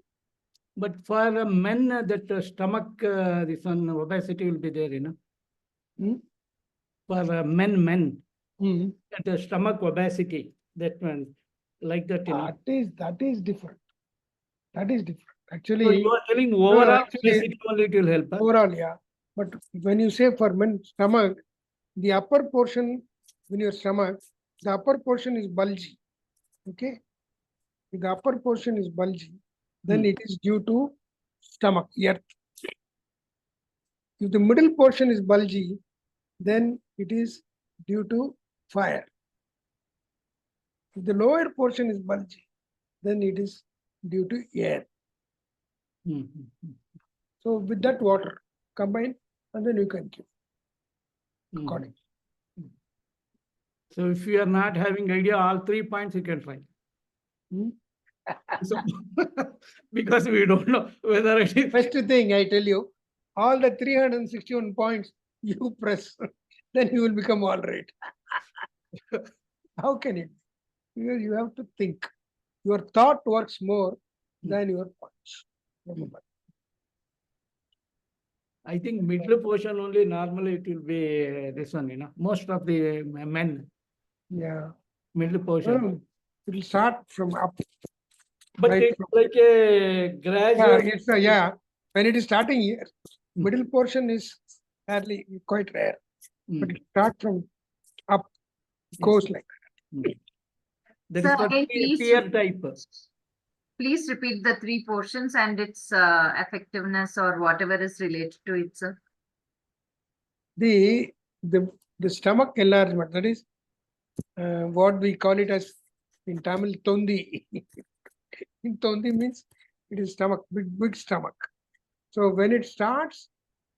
But for men, that stomach, this one obesity will be there, For men, that stomach obesity, that one, like that, That is different. Actually, so you are telling overall actually, obesity only it will help. Huh? Overall, yeah. But when you say for men stomach, the upper portion in your stomach, the upper portion is bulgy. Okay? If the upper portion is bulgy, then it is due to stomach, earth. If the middle portion is bulgy, then it is due to fire. If the lower portion is bulgy, then it is due to air. So with that water combine, and then you can give according. So if you are not having idea, all 3 points you can try. So, because we don't know whether it is. First thing I tell you, all the 361 points you press, then you will become all right. How can it? Because you have to think. Your thought works more than your points. Remember. I think middle portion only normally it will be this one, most of the men. Yeah. Middle portion. It will start from up. But right it's from, like a gradual. yeah. When it is starting here, middle portion is fairly quite rare. But it starts from up, goes like that. That Sir, is again, the peer type. Please repeat the 3 portions and its effectiveness or whatever is related to it, sir. The stomach enlargement, that is what we call it as In Tamil, tondi. In tondi means it is stomach, big stomach. So when it starts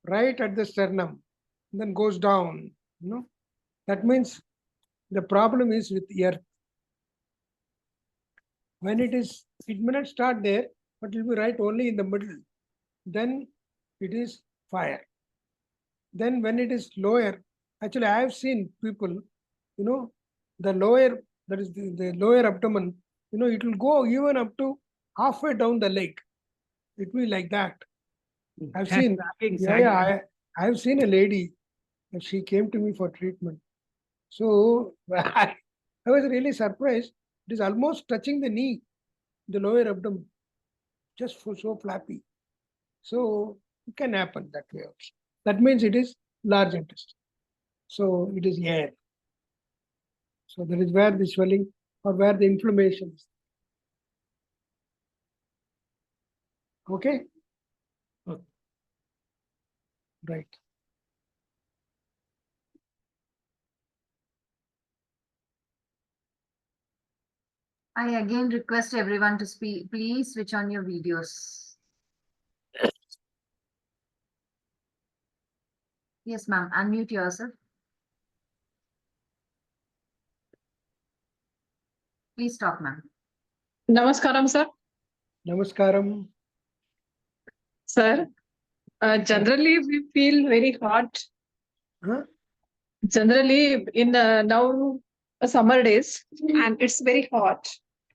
right at the sternum, then goes down, that means the problem is with earth. When it may not start there, but it will be right only in the middle. Then it is fire. Then when it is lower, actually I have seen people, the lower, that is the lower abdomen, it will go even up to halfway down the leg. It will be like that. I've seen, I have seen a lady, and she came to me for treatment. So I was really surprised. It is almost touching the knee, the lower abdomen, just for so flappy. So it can happen that way also. That means it is large intestine. So it is air. So that is where the swelling or where the inflammation is. Okay? Okay. Right. I again request everyone to please switch on your videos. Yes, ma'am. Unmute yourself. Please talk, ma'am. Namaskaram, sir. Namaskaram. Sir, generally we feel very hot. Huh? Generally, in now summer days, and it's very hot.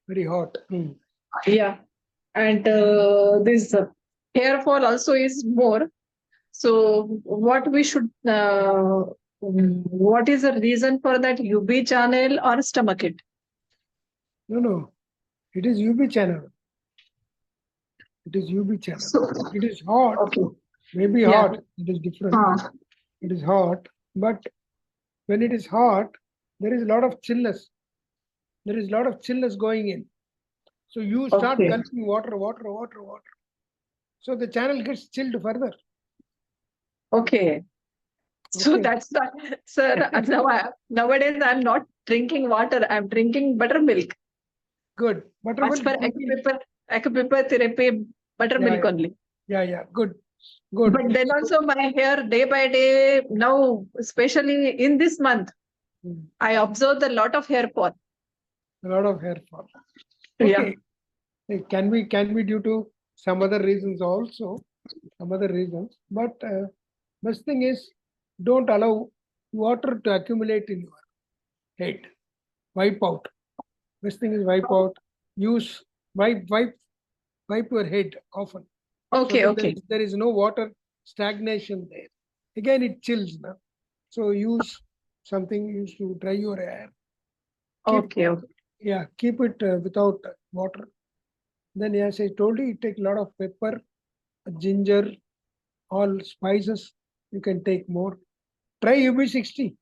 Very hot. Yeah, and this hair fall also is more. So, what we should, what is the reason for that UB channel or stomach it? No. It is UB channel. It is UB channel. So, It is hot. okay. Maybe Yeah. hot. It is different. It is hot. But when it is hot, there is a lot of chillness. There is a lot of chillness going in. So you start Okay. gulping water. So the channel gets chilled further. Okay. So Okay. that's why, sir, nowadays I'm not drinking water, I'm drinking buttermilk. Good. As Buttermilk. per acupuncture therapy, buttermilk Yeah. only. Yeah. Good. Good. But then also my hair day by day, now, especially in this month, I observed a lot of hair fall. A lot of hair fall. Yeah. Okay. It can be due to some other reasons also. Some other reasons. But best thing is don't allow water to accumulate in your head. Wipe out. Best thing is wipe out. Use wipe your head often. Okay, So okay. there is no water stagnation there. Again, it chills now. So use something used to dry your hair. Okay. Keep it without water. Then, as I told you, take a lot of pepper, ginger, all spices. You can take more. Try UB60.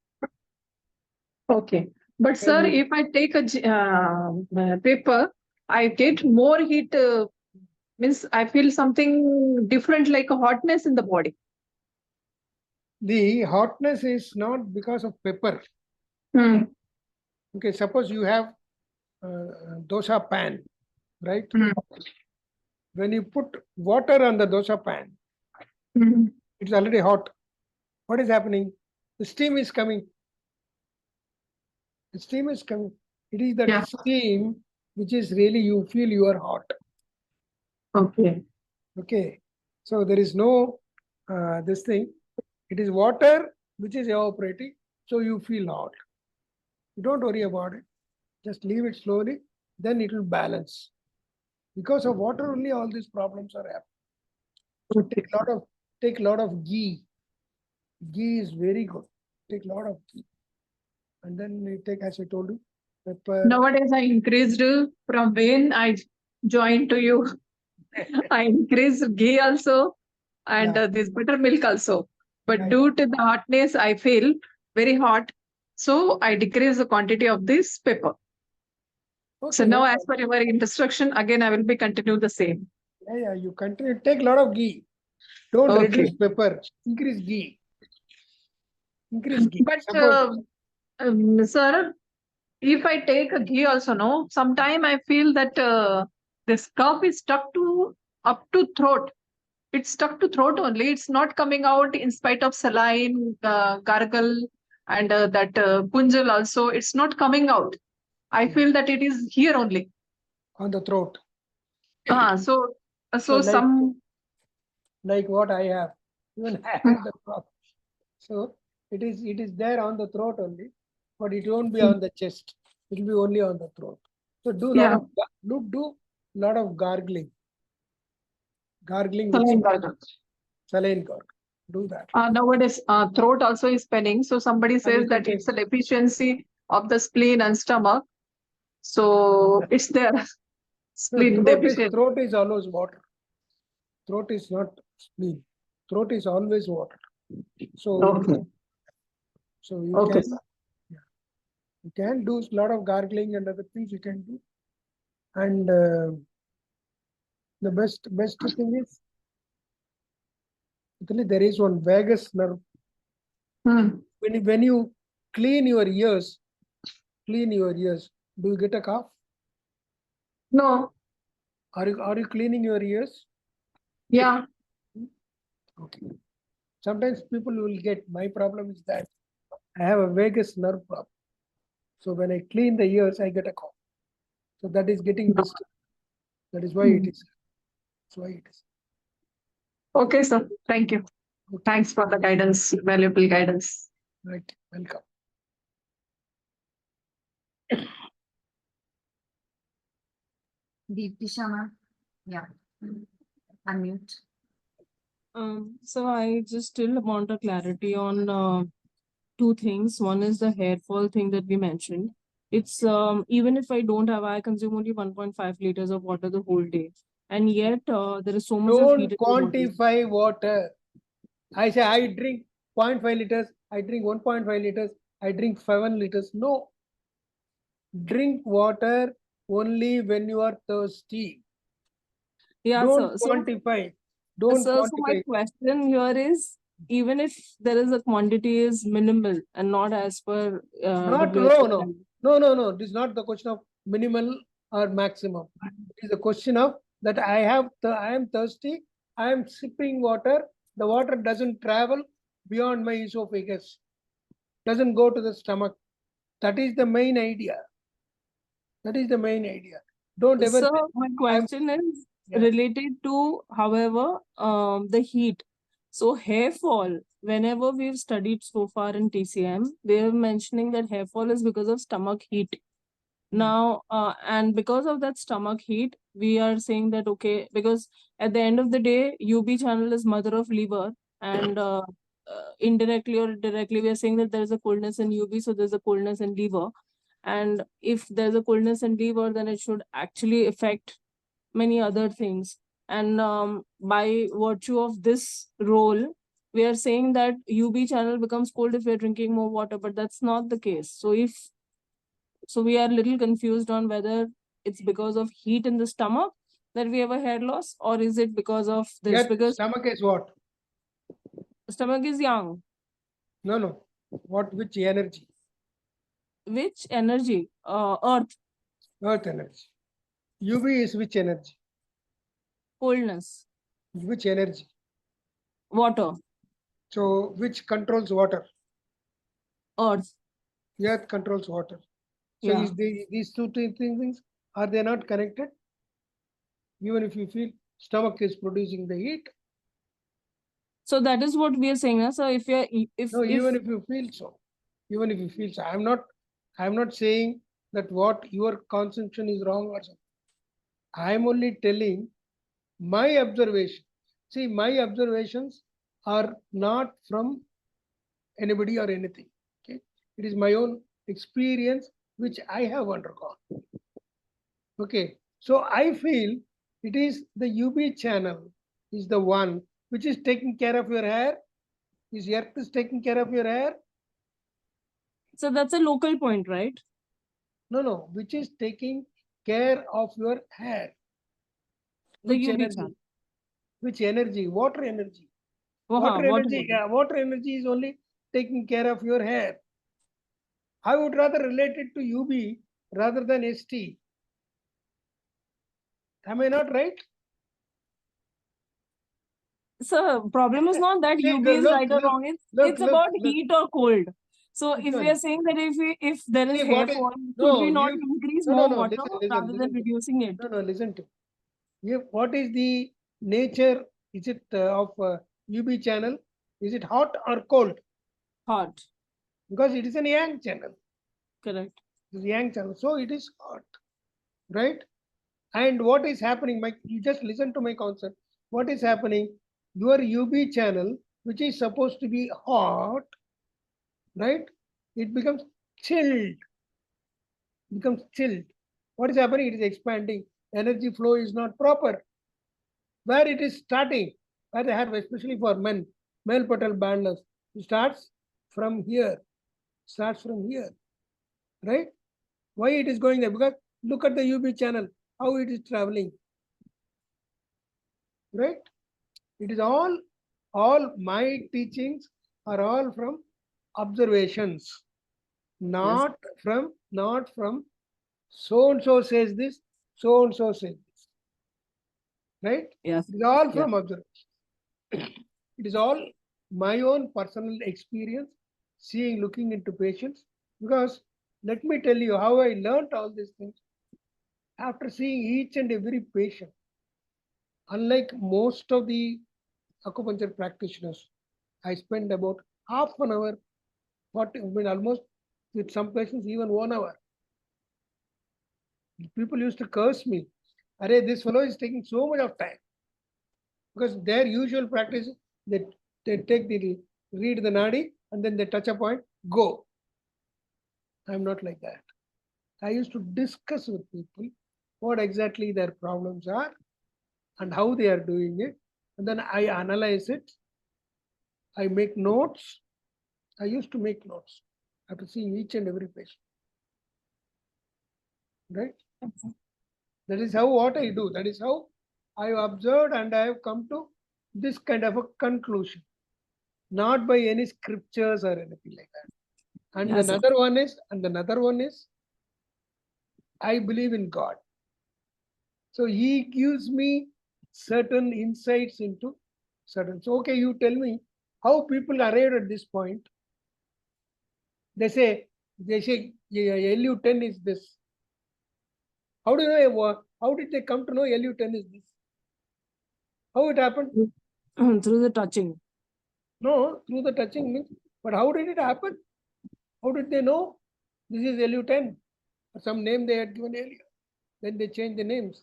Okay. But sir, if I take a paper, I get more heat. Means I feel something different, like a hotness in the body. The hotness is not because of pepper. Okay, suppose you have dosa pan, right? When you put water on the dosa pan, it's already hot. What is happening? The steam is coming. The steam is coming. It is that steam which is really you feel you are hot. Okay. So there is no this thing. It is water which is evaporating. So you feel hot. You don't worry about it. Just leave it slowly. Then it will balance. Because of water only all these problems are happening. So take a lot of ghee. Ghee is very good. Take a lot of ghee. And then you take, as I told you, pepper. Nowadays I increased from when I joined to you. I increased ghee also and this buttermilk also. But due to the hotness, I feel very hot. So I decrease the quantity of this pepper. Okay, so now as per your instruction, again, I will be continue the same. Yeah, you continue. Take a lot of ghee. Don't reduce pepper. Increase ghee. Increase ghee. But sir, if I take a ghee also, no, sometime I feel that this cup is stuck to up to throat. It's stuck to throat only. It's not coming out in spite of saline, gargle, and that punjal also. It's not coming out. I feel that it is here only. On the throat. So So like, some like what I have. Even I have the problem. So it is there on the throat only, but it won't be on the chest. It will be only on the throat. So do Yeah. do lot of gargling. Gargling with saline some gargle. saline gargle. Do that. Nowadays, throat also is spinning. So somebody says you that can it's a deficiency of the spleen and stomach. So it's there. No, Spleen deficiency. throat is always water. Throat is not spleen. Throat is always water. So Okay. so you Okay, can sir. you can do a lot of gargling and other things you can do. And the best thing is actually there is one vagus nerve. Hmm. When you clean your ears, do you get a cough? No. Are you cleaning your ears? Yeah. Okay. Sometimes people will get, my problem is that I have a vagus nerve problem. So when I clean the ears, I get a cough. So that is getting disturbed. That is why it is. That's why it is. Okay, sir. Thank you. Okay. Thanks for the guidance, valuable guidance. Right. Welcome. Deepti Sharma. Yeah. Unmute. So I just still want a clarity on two things. One is the hair fall thing that we mentioned. It's even if I don't have, I consume only 1.5 liters of water the whole day, and yet there is so much of Don't heat in the body. quantify water. I say I drink 0.5 liters, I drink 1.5 liters, I drink 7 liters. No. Drink water only when you are thirsty. Yeah, Don't sir. So, quantify. Don't so my quantify. question here is, even if there is a quantity is minimal and not as per No. This is not the question of minimal or maximum. It is a question of that I am thirsty. I am sipping water. The water doesn't travel beyond my esophagus. Doesn't go to the stomach. That is the main idea. Don't ever So say, my question is Yeah. related to, however, the heat. So hair fall, whenever we've studied so far in TCM, they're mentioning that hair fall is because of stomach heat. Now, and because of that stomach heat, we are saying that, okay, because at the end of the day, UB channel is mother of liver, and indirectly or directly, we are saying that there is a coldness in UB, so there's a coldness in liver. And if there's a coldness in liver, then it should actually affect many other things. And by virtue of this role, we are saying that UB channel becomes cold if we're drinking more water, but that's not the case. So we are a little confused on whether it's because of heat in the stomach that we have a hair loss, or is it because of this? Yet Because stomach is what? stomach is young. No. Which energy? Which energy? Earth, Earth energy. UV is which energy? coldness, Which energy? water, So which controls water? earth. Earth controls water. So Yeah. these two things, are they not connected? Even if you feel stomach is producing the heat. So that is what we are saying. So if you're Even if you feel so. I'm not saying that what your consumption is wrong or something. I'm only telling my observation. See, my observations are not from anybody or anything. Okay, it is my own experience which I have undergone. Okay, so I feel it is the UB channel is the one which is taking care of your hair. Is earth is taking care of your hair? So that's a local point, right? No, which is taking care of your hair. The Which UB energy? channel. Which energy? Water energy. Water Water energy. energy. Yeah, water energy is only taking care of your hair. I would rather relate it to UB rather than ST. Am I not right? So problem is not that See, UB is look, right or look, wrong. look, It's look, about look. heat or cold. So Which if we one? are saying that if there is See, hair what is, fall, no, should we not you, increase no, more no, water listen, rather than to. reducing it? No, listen to. What is the nature? Is it of UB channel? Is it hot or cold? Hot. Because it is an yang channel. Correct. It is yang channel. So it is hot. Right? And what is happening? You just listen to my concept. What is happening? Your UB channel, which is supposed to be hot, right? It becomes chilled. Becomes chilled. What is happening? It is expanding. Energy flow is not proper. Where it is starting, where they have, especially for men, male pattern baldness, it starts from here. Starts from here. Right? Why it is going there? Because look at the UB channel, how it is traveling. Right? It is all my teachings are all from observations, not from so and so says this, so and so says this. Right? Yes. It is all Yeah. from observation. It is all my own personal experience, seeing, looking into patients. Because let me tell you how I learned all these things after seeing each and every patient. Unlike most of the acupuncture practitioners, I spend about half an hour, almost with some patients even 1 hour. People used to curse me. Array, this fellow is taking so much of time. Because their usual practice, they take the read the nadi and then they touch a point, go. I'm not like that. I used to discuss with people what exactly their problems are and how they are doing it. And then I analyze it. I make notes. I used to make notes after seeing each and every patient. Right? That is how what I do. That is how I have observed and I have come to this kind of a conclusion. Not by any scriptures or anything like that. And Yes, sir. another one is, I believe in God. So he gives me certain insights into certain. So okay, you tell me how people arrived at this point. They say yeah, LU10 is this. How do you know? How did they come to know LU10 is this? How it happened? Through the touching. No, through the touching means. But how did it happen? How did they know this is LU10? Or some name they had given earlier. Then they changed the names.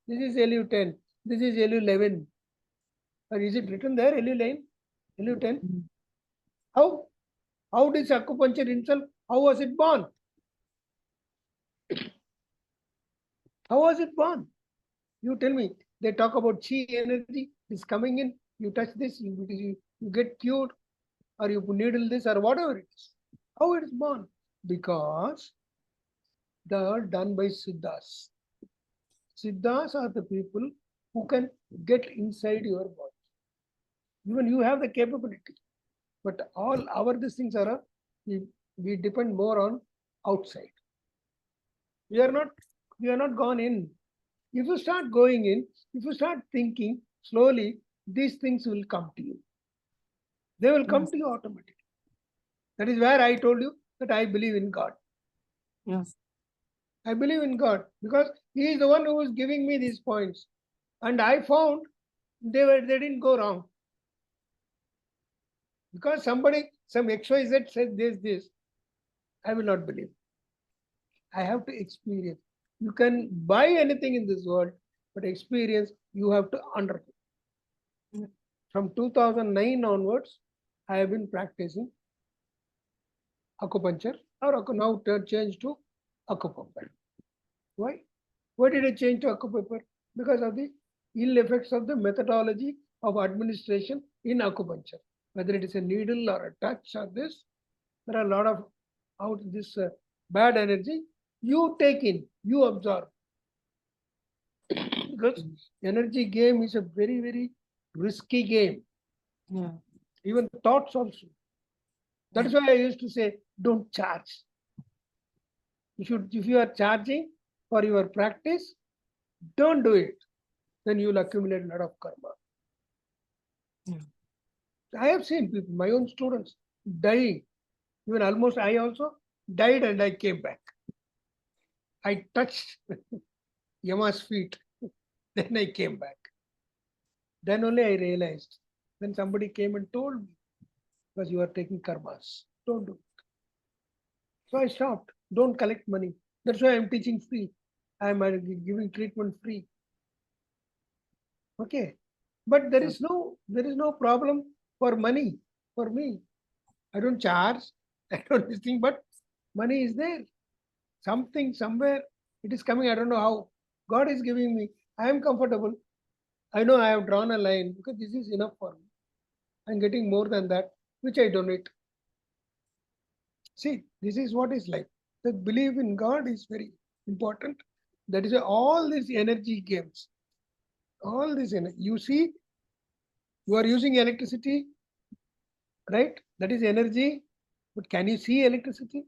This is LU10. This is LU11. Or is it written there, LU9? LU10? How? How did acupuncture himself? How was it born? How was it born? You tell me. They talk about chi energy is coming in. You touch this, you get cured, or you needle this, or whatever it is. How it is born? Because they are done by Siddhas. Siddhas are the people who can get inside your body. Even you have the capability. But all our these things are, we depend more on outside. We are not gone in. If you start going in, if you start thinking slowly, these things will come to you. They will come to you automatically. That is where I told you that I believe in God. Yes. I believe in God because He is the one who is giving me these points. And I found they didn't go wrong. Because some XYZ said this, I will not believe. I have to experience. You can buy anything in this world, but experience you have to undergo. From 2009 onwards, I have been practicing acupuncture, or now changed to acupuncture. Why? Why did I change to acupuncture? Because of the ill effects of the methodology of administration in acupuncture. Whether it is a needle or a touch or this, there are a lot of out this bad energy you take in, you absorb. Because energy game is a very, very risky game. Yeah. Even thoughts also. That is why I used to say, don't charge. If you are charging for your practice, don't do it. Then you will accumulate a lot of karma. I have seen people, my own students, dying. Even almost I also died and I came back. I touched Yama's feet. Then I came back. Then only I realized. Then somebody came and told me, because you are taking karmas. Don't do it. So I stopped. Don't collect money. That's why I'm teaching free. I'm giving treatment free. Okay. But there is no problem for money for me. I don't charge. I don't this thing, but money is there. Something somewhere it is coming. I don't know how. God is giving me. I am comfortable. I know I have drawn a line because this is enough for me. I'm getting more than that, which I donate. See, this is what is life. The belief in God is very important. That is why all these energy games, all this energy, you see, you are using electricity, right? That is energy. But can you see electricity?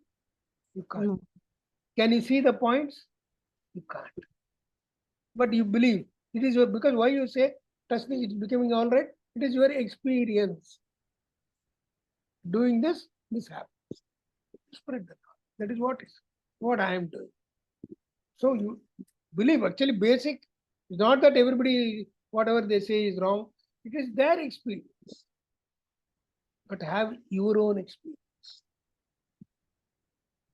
You can't. No. Can you see the points? You can't. But you believe. It is your, because why you say, trust me, it's becoming all right. It is your experience. Doing this happens. Spread the thought. That is what I am doing. So you believe. Actually, basic is not that everybody, whatever they say is wrong. It is their experience. But have your own experience.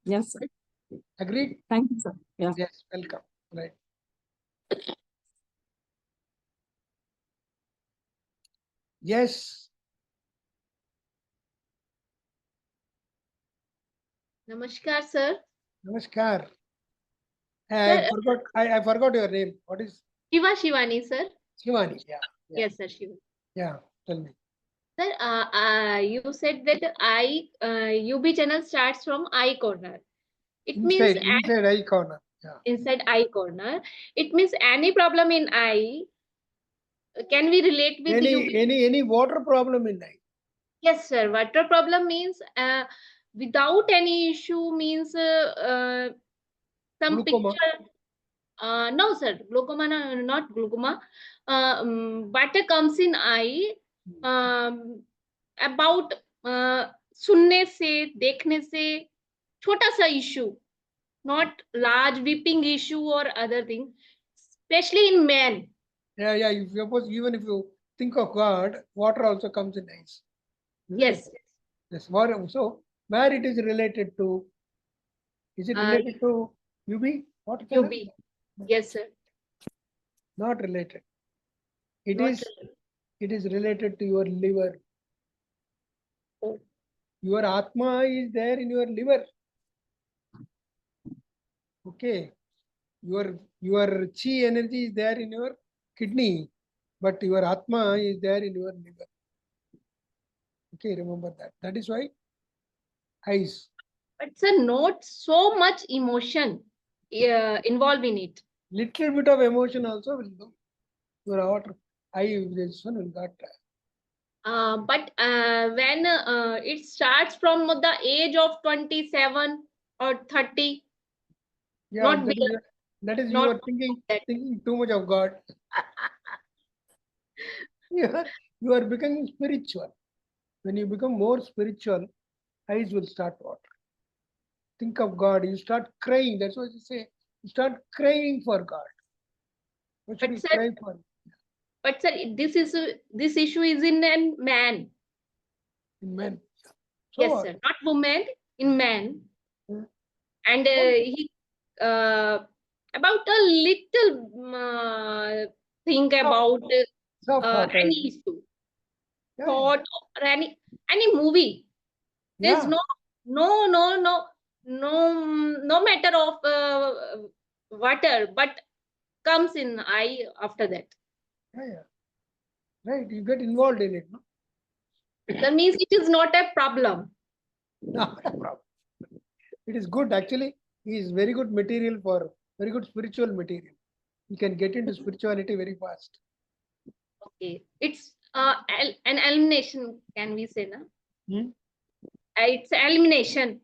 Yes, sir. Agreed? Thank you, sir. Yeah. Yes, welcome. Right. Yes. Namaskar, sir. Namaskar. Sir, I forgot your name. What is Shivani, sir. Shivani? Yeah. Yes, sir, Shiva. Yeah. Tell me. Sir, you said that UB channel starts from I corner. It means Inside eye corner. Yeah. inside I corner. It means any problem in eye. Can we relate with UB? Any water problem in eye? Yes, sir. Water problem means without any issue means some Glaucoma. picture. No, sir. Glaucoma, not glaucoma. Water comes in eye. About सुनने से देखने से छोटा सा issue, not large weeping issue or other thing, especially in men. Yeah. If you suppose, even if you think of God, water also comes in eyes. Yes. Yes. Water. So where it is related to? Is it related to UB? Water channel? UB. Yes, sir. Not related. It Not is related to your liver. Oh. Your Atma is there in your liver. Okay. Your chi energy is there in your kidney, but your Atma is there in your liver. Okay, remember that. That is why eyes. But sir, not so much emotion involved in it. Little bit of emotion also will do. Your water eye this one will got. But when it starts from the age of 27 or 30, Yeah, not that is you not are thinking that. too much of God. you are becoming spiritual. When you become more spiritual, eyes will start watering. Think of God, you start crying. That's what you say. You start crying for God. What should But you sir, cry for? But sir, this issue is in a man. In men. So Yes, what? sir. Not woman, in man. Hmm. And he about a little think about Soft heart. any issue, Yeah. thought, or any movie. There's Yeah. no matter of water, but comes in eye after that. Yeah. Right. You get involved in it. No? That means it is not a problem. Not a problem. It is good. Actually, he is very good material for very good spiritual material. You can get into spirituality very fast. Okay, it's an elimination. Can we say, na? Hmm? It's elimination.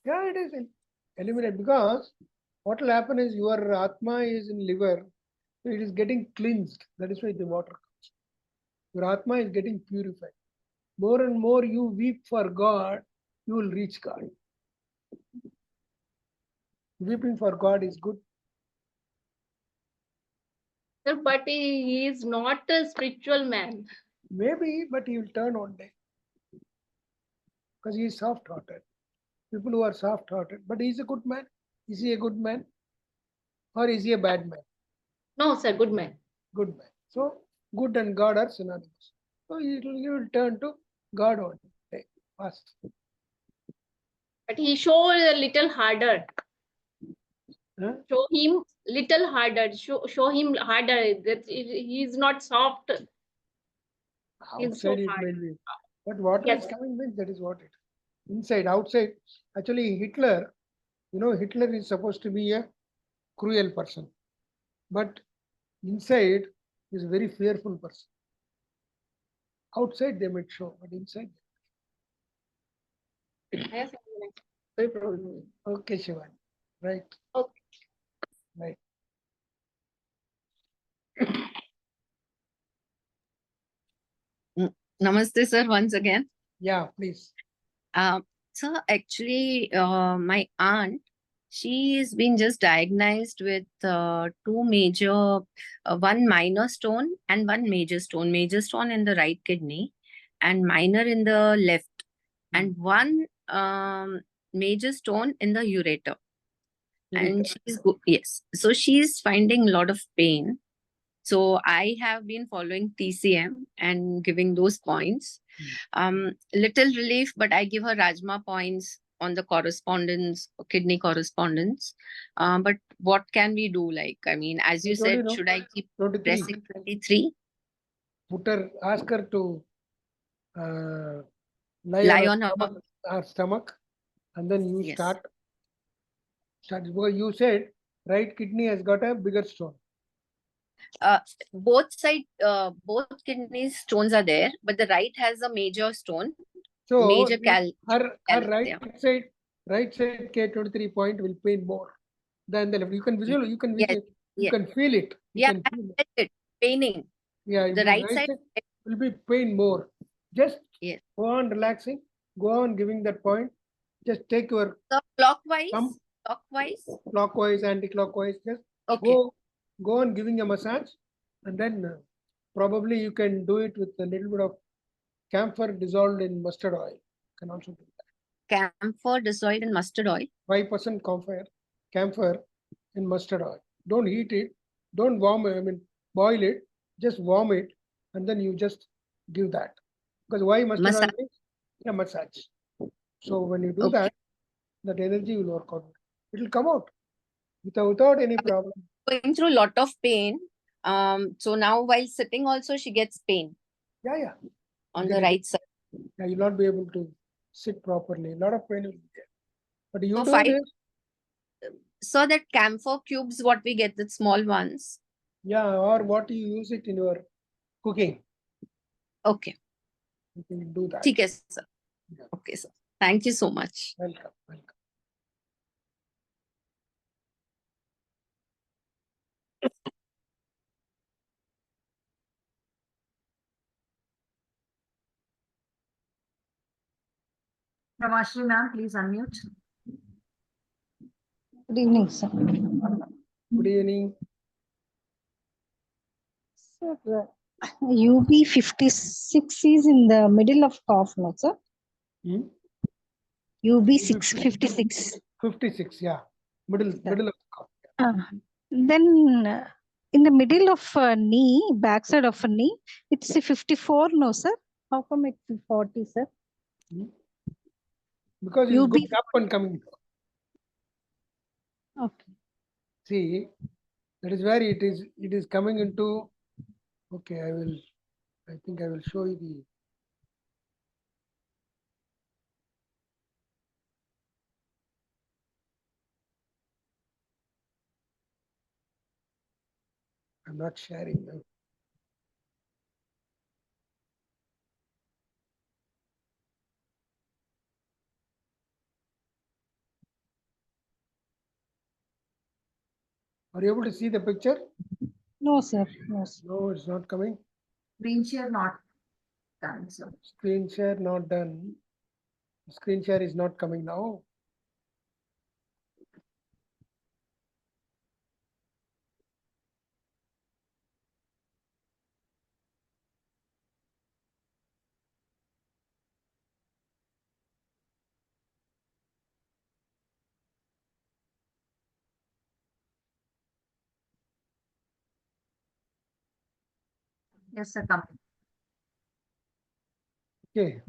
Yeah, it is. eliminate, because what will happen is your Atma is in liver, so it is getting cleansed. That is why the water comes. Your Atma is getting purified. More and more you weep for God, you will reach God. Weeping for God is good. Sir, but he is not a spiritual man. Maybe, but he will turn one day. Because he is soft hearted. People who are soft hearted, but he is a good man. Is he a good man? Or is he a bad man? No, sir, good man. Good man. So good and God are synonymous. So he will turn to God one day first. But he show a little harder. Huh? Show him little harder. Show him harder. That he is not soft. He's so Outside it hard. may be. But water Yes. is coming means that is what it is. Inside, outside. Actually, Hitler, Hitler is supposed to be a cruel person. But inside is a very fearful person. Outside they might show, but inside. Yes, no problem. Okay, Shivan. Right. Okay. Right. Namaste, sir, once again. Yeah, please. So actually, my aunt, she has been just diagnosed with two major, one minor stone and one major stone. Major stone in the right kidney and minor in the left, and one major stone in the ureter. And yes, so she's finding a lot of pain. So I have been following TCM and giving those points. Little relief, but I give her Rajma points on the correspondence, kidney correspondence. But what can we do? Like, I mean, as you said, should I keep 23. pressing 23? Put her, ask her to Lie on on her her stomach, and then you Yes. start. Because you said right kidney has got a bigger stone. Both kidney stones are there, but the right has a major stone. So Major her calcium. right side K23 point will pain more than the left. You can visual, you can Yes, visual, you yes. can feel it. You Yeah, can I feel it. felt it. Paining. Yeah, The right side. will be pain more. Just Yes. go on relaxing, go on giving that point. Just take your So clockwise, thumb, clockwise, anti-clockwise. Just Okay. go on giving a massage, and then probably you can do it with a little bit of camphor dissolved in mustard oil. Can also do that. Camphor dissolved in mustard oil. 5% camphor in mustard oil. Don't heat it. Don't warm it. I mean, boil it. Just warm it, and then you just give that. Because why mustard oil? Means a massage. So when you do that, that energy will work out. It will come out without any problem. Going through a lot of pain. So now while sitting also she gets pain. Yeah. On the right side. Yeah, you'll not be able to sit properly. A lot of pain will be there. But you So do this. So that camphor cubes, what we get, the small ones. Yeah, or what you use it in your cooking. Okay. You can do that. Okay, sir. Yeah. Okay, sir. Thank you so much. Welcome. Ramashri ma'am, please unmute. Good evening, sir. Good evening. Sir, UB 56 is in the middle of cough, no, sir? UB 656. 56, yeah. Middle of the cough. Then in the middle of knee, backside of a knee, it's a 54, no, sir? How come it's 40, sir? Because it's going up and coming. Okay. See, that is where it is coming into. Okay, I think I will show you the. I'm not sharing now. Are you able to see the picture? No, sir. No, sir. No, it's not coming. Screen share not done, sir. Screen share not done. Screen share is not coming now. Yes, sir, come. Okay.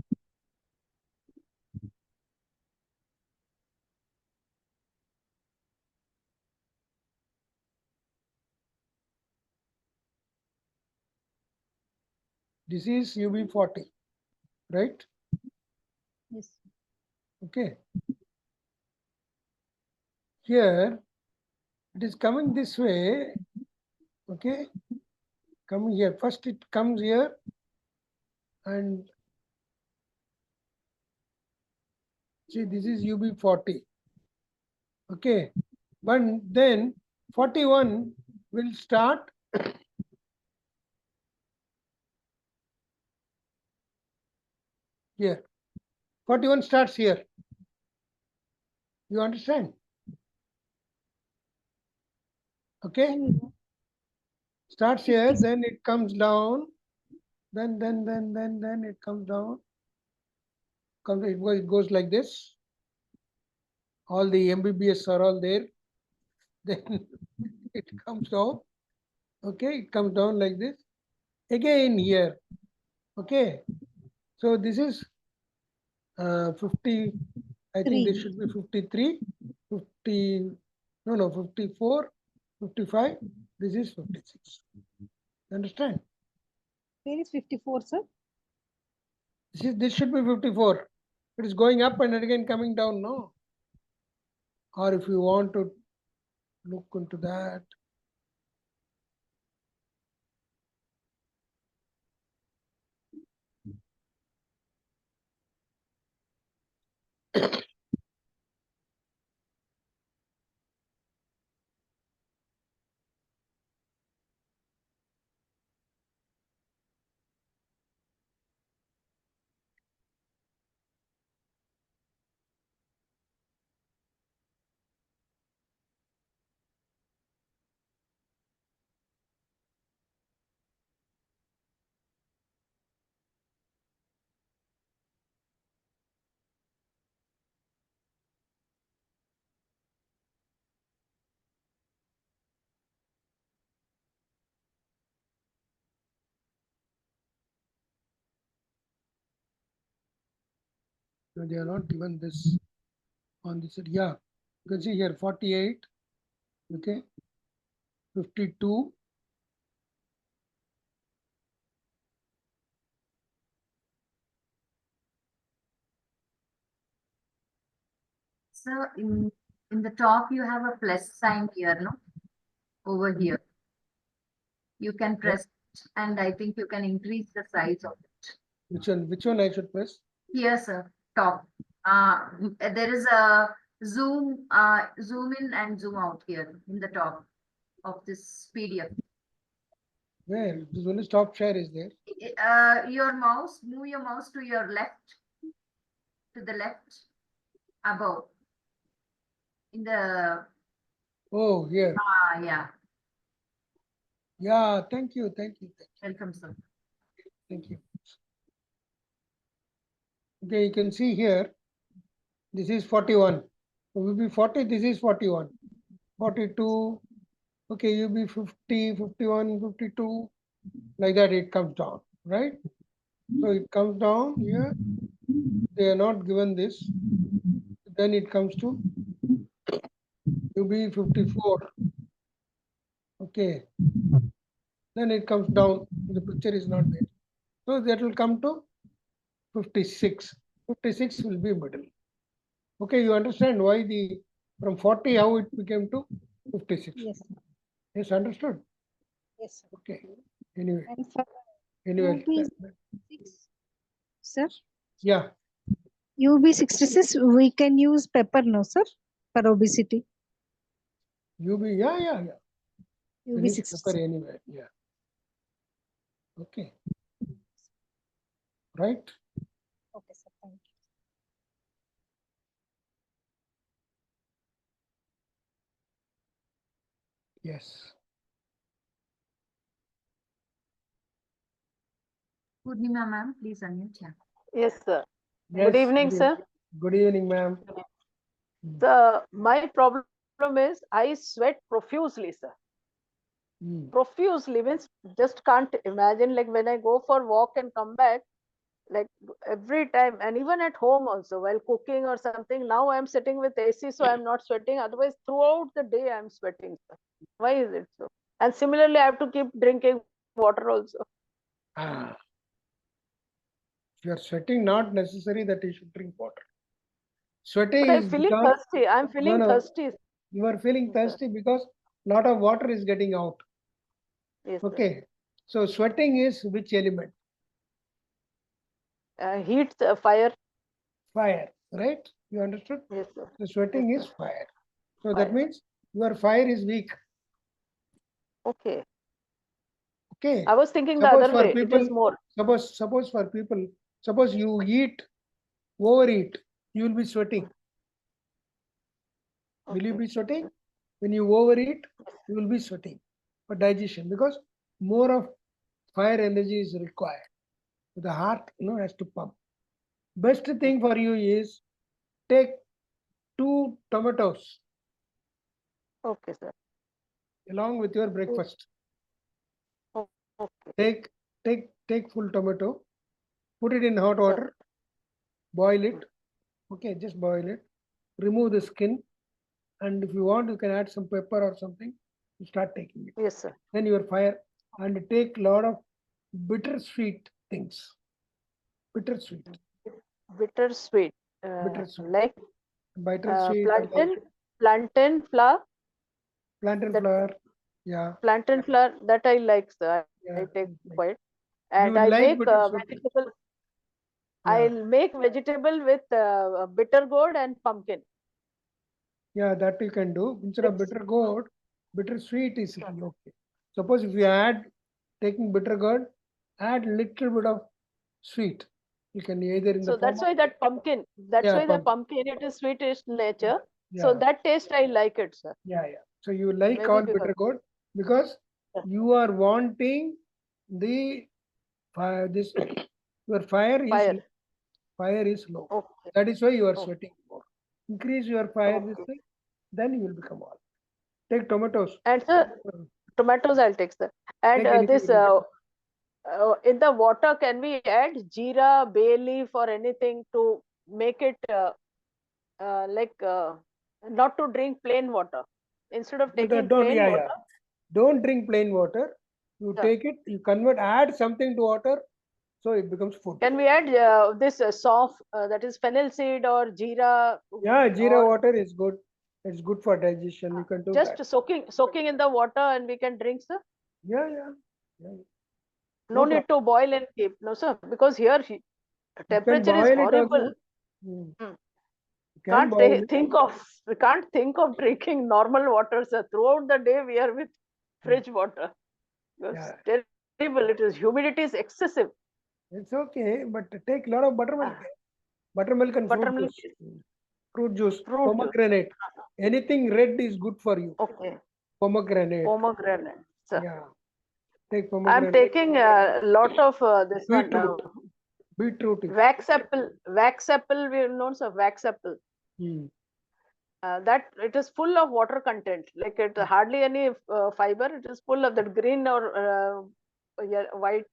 This is UB40, right? Yes. Okay. Here, it is coming this way. Okay. Coming here. First, it comes here and see, this is UB40. Okay. But then 41 will start here. 41 starts here. You understand? Okay. Starts here, then it comes down. Then it comes down. It goes like this. All the MBBS are all there. Then it comes down. Okay, it comes down like this. Again here. Okay. So this is 50. I think this should be 53, 50. No, 54, 55. This is 56. Understand? Where is 54, sir? This should be 54. It is going up and again coming down, no? Or if you want to look into that. No, they are not given this on this. Yeah, you can see here 48. Okay, 52. So in the top, you have a plus sign here, no? Over here. You can press it, and I think you can increase the size of it. Which one? Which one I should press? Here, sir, top. There is a zoom in and zoom out here in the top of this PDF. Where? This only stop share is there. Your mouse, move your mouse to your left, to the left, above. In the Oh, here. yeah. Yeah, thank you. Welcome, sir. Thank you. Okay, you can see here. This is 41. So will be 40. This is 41. 42. Okay, you be 50, 51, 52. Like that, it comes down, right? So it comes down here. They are not given this. Then it comes to UB 54. Okay. Then it comes down. The picture is not there. So that will come to 56. 56 will be middle. Okay, you understand why the from 40 how it became to 56. Yes. Yes, understood. Yes, sir. Okay. Anyway, And for anyway. UB6, sir, Yeah. UB66, we can use pepper, no, sir, for obesity. UB, yeah. Finish UV6. paper anyway. Yeah. Okay. Right? Okay, sir. Thank you. Yes. Purnima ma'am, please unmute. Yeah. Yes, sir. Yes. Good evening, sir. Good evening, ma'am. My problem is I sweat profusely, sir. Profusely means just can't imagine. Like when I go for walk and come back, like every time, and even at home also while cooking or something. Now I'm sitting with AC, so I'm not sweating. Otherwise, throughout the day I'm sweating, sir. Why is it so? And similarly, I have to keep drinking water also. Ah. If you are sweating, not necessary that you should drink water. Sweating But I'm is feeling because thirsty. I'm feeling thirsty. you are feeling Yes, thirsty because lot of water is getting out. Yes, sir. Okay. So sweating is which element? Heat, fire. Fire, right? You understood? Yes, sir. The sweating Yes, is sir. fire. So Fire. that means your fire is weak. Okay. Okay. I was thinking the Suppose other for way. people, It is more. suppose for people, suppose you overeat, you will be sweating. Will you Okay. be sweating? When you overeat, you will be sweating for digestion because more of fire energy is required. The heart, has to pump. Best thing for you is take 2 tomatoes Okay, sir. along with your breakfast. Okay. Take full tomato, put it in hot water, boil it. Okay, just boil it. Remove the skin, and if you want, you can add some pepper or something. You start taking it. Yes, sir. Then your fire, and take lot of bittersweet things. Bittersweet. Bittersweet. Bittersweet. Like Bittersweet. plantain flour. Plantain That- flour. Yeah. Plantain flour that I like, sir. Yeah. I take quite. You And will I like make bittersweet. vegetable. Yeah. I'll make vegetable with bitter gourd and pumpkin. Yeah, that you can do. Instead of bitter gourd, bittersweet is okay. Suppose if you taking bitter gourd, add little bit of sweet. You can either in the So form that's why that pumpkin. That's Yeah, why the pumpkin. It is sweetish nature. So Yeah. that taste I like it, sir. Yeah. So you like Maybe all because- bitter gourd because Yeah. you are wanting the fire. This your fire is low. Okay. That is why you are Okay. sweating more. Increase your fire this thing, then you will become all. Take tomatoes. And sir, tomatoes I'll take, sir. And Take anything this in the water, can we add jeera, bay leaf, or anything to make it not to drink plain water? Instead of taking plain water, Don't drink plain water. You Yeah. take it, you add something to water, so it becomes food. can we add this soft, that is fennel seed or jeera? Yeah, jeera or water is good. It's good for digestion. You can do just that. soaking in the water and we can drink, sir? Yeah. No need to boil and keep. No, sir, because here temperature is boil it horrible. also. You can Can't boil it. we can't think of drinking normal water, sir. Throughout the day we are with fridge water. It's terrible. It is humidity is excessive. It's okay, but take a lot of buttermilk. Buttermilk and Buttermilk. Fruit juice. Fruit Pomegranate. Anything red is good for you. Okay. Pomegranate. Pomegranate, sir. Yeah. Take I'm pomegranate. taking a lot of this Beetroot. one. Beetroot. Wax apple, we know, sir, wax apple. That it is full of water content. Like it hardly any fiber. It is full of that green or white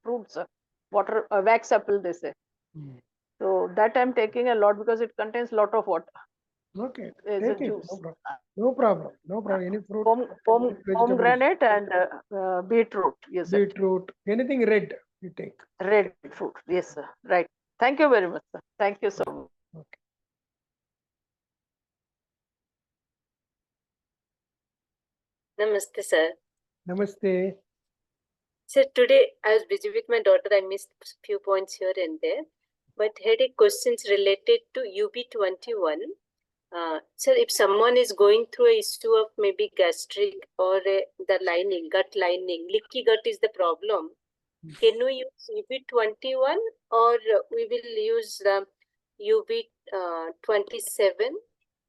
fruits. Water wax apple, they say. So that I'm taking a lot because it contains lot of water. Okay. It's Take a it. juice. No problem. Any fruit. Pomegranate and beetroot. Yes, sir. Beetroot. Anything red you take. Red fruit. Yes, sir. Right. Thank you very much, sir. Thank you so much. Okay. Namaste, sir. Namaste. Sir, today I was busy with my daughter. I missed a few points here and there, but had a questions related to UB21. Sir, if someone is going through a issue of maybe gastric or the lining, gut lining, leaky gut is the problem, can we use UB21 or we will use the UB27?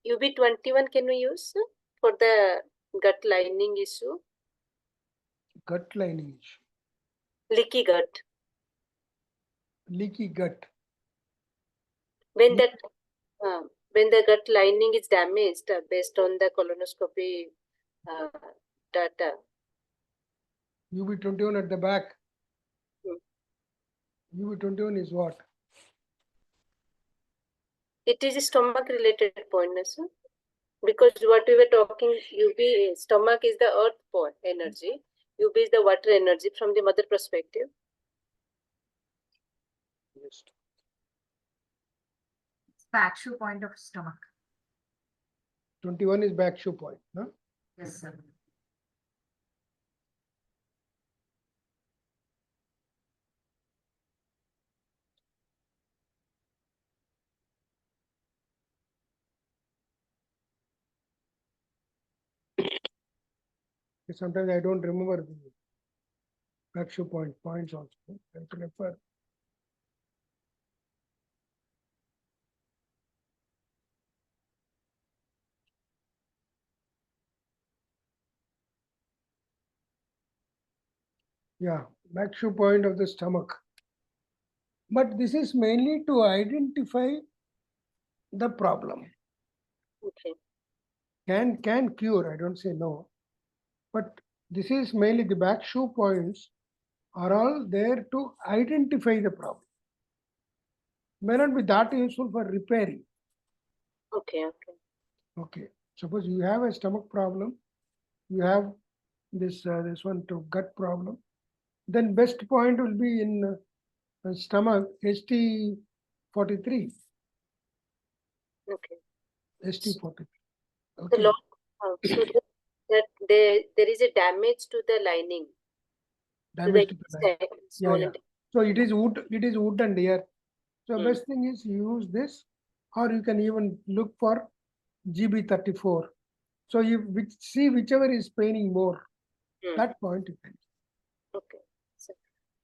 UB21 can we use for the gut lining issue? Gut lining issue, Leaky gut. leaky gut. When that when the gut lining is damaged based on the colonoscopy data. UB21 at the back. Hmm. UB21 is what? It is a stomach related point, no, sir? Because what we were talking, UB stomach is the earth for energy. UB is the water energy from the mother perspective. Yes. It's back shoe point of stomach. 21 is back shoe point. No? Yes, sir. Sometimes I don't remember the back shoe points also. I have to refer. Yeah, back shoe point of the stomach. But this is mainly to identify the problem. Okay. Can cure, I don't say no. But this is mainly the back shoe points are all there to identify the problem. May not be that useful for repairing. Okay, okay. Okay. Suppose you have a stomach problem, you have this one to gut problem, then best point will be in stomach ST43. Okay. ST43. The Okay. lot, so that there is a damage to the lining. Damage to the line. Small Yeah. So it is wood and air. So Hmm. best thing is use this, or you can even look for GB34. So you see whichever is paining more, that point you can. Okay.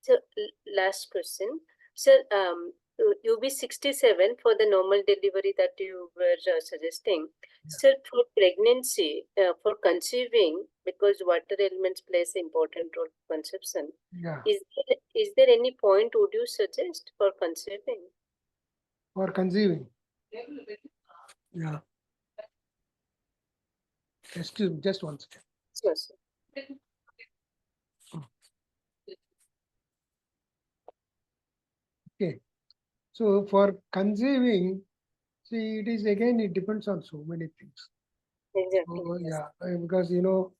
So last question. Sir, UB67 for the normal delivery that you were suggesting. Yeah. Sir, for pregnancy, for conceiving, because water elements plays an important role for conception. Yeah. Is there any point would you suggest for conceiving? For conceiving. Yeah. Just one second. Sure, sir. Okay. So for conceiving, see, it depends on so many things. Exactly. So, yeah, because you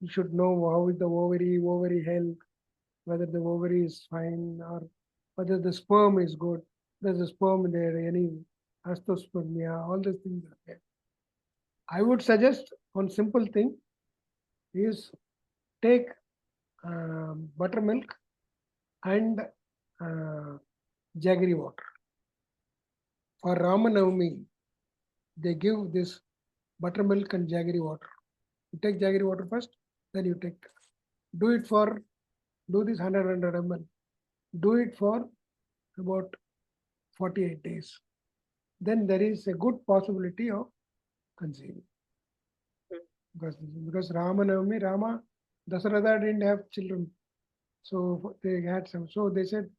should know how is the ovary health, whether the ovary is fine or whether the sperm is good. There's a sperm there, any asthospermia, all these things are there. I would suggest one simple thing is take buttermilk and jaggery water. For Ramanavami, they give this buttermilk and jaggery water. You take jaggery water first, then you take. Do this 100 ml. Do it for about 48 days. Then there is a good possibility of conceiving. Because Ramanavami, Rama, Dasaratha didn't have children. So they had some. So they said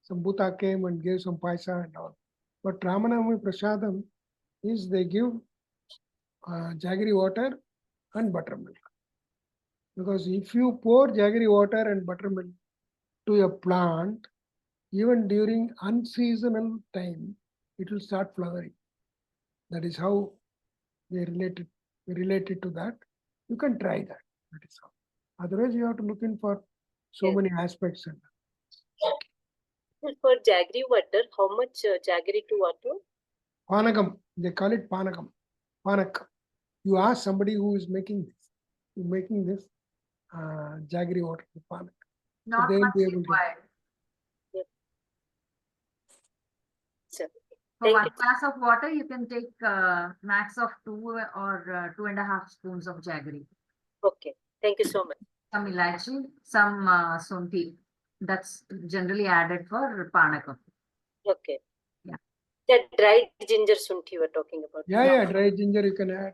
some Bhuta came and gave some paisa and all. But Ramanavami Prasadam is they give jaggery water and buttermilk. Because if you pour jaggery water and buttermilk to a plant, even during unseasonal time, it will start flowering. That is how they related to that. You can try that. That is how. Otherwise, you have to look in for so many aspects. For jaggery water, how much jaggery to water? Panakam, they call it panakam. Panak. You ask somebody who is making this jaggery water, panak. Not so they will much be able required. Sir. For Thank one you. glass of water, you can take max of 2 or 2.5 spoons of jaggery. Okay. Thank you so much. Some ilachi, some sunti. That's generally added for panakam. Okay. Yeah. That dried ginger sunti you were talking about. Yeah, dry ginger you can add.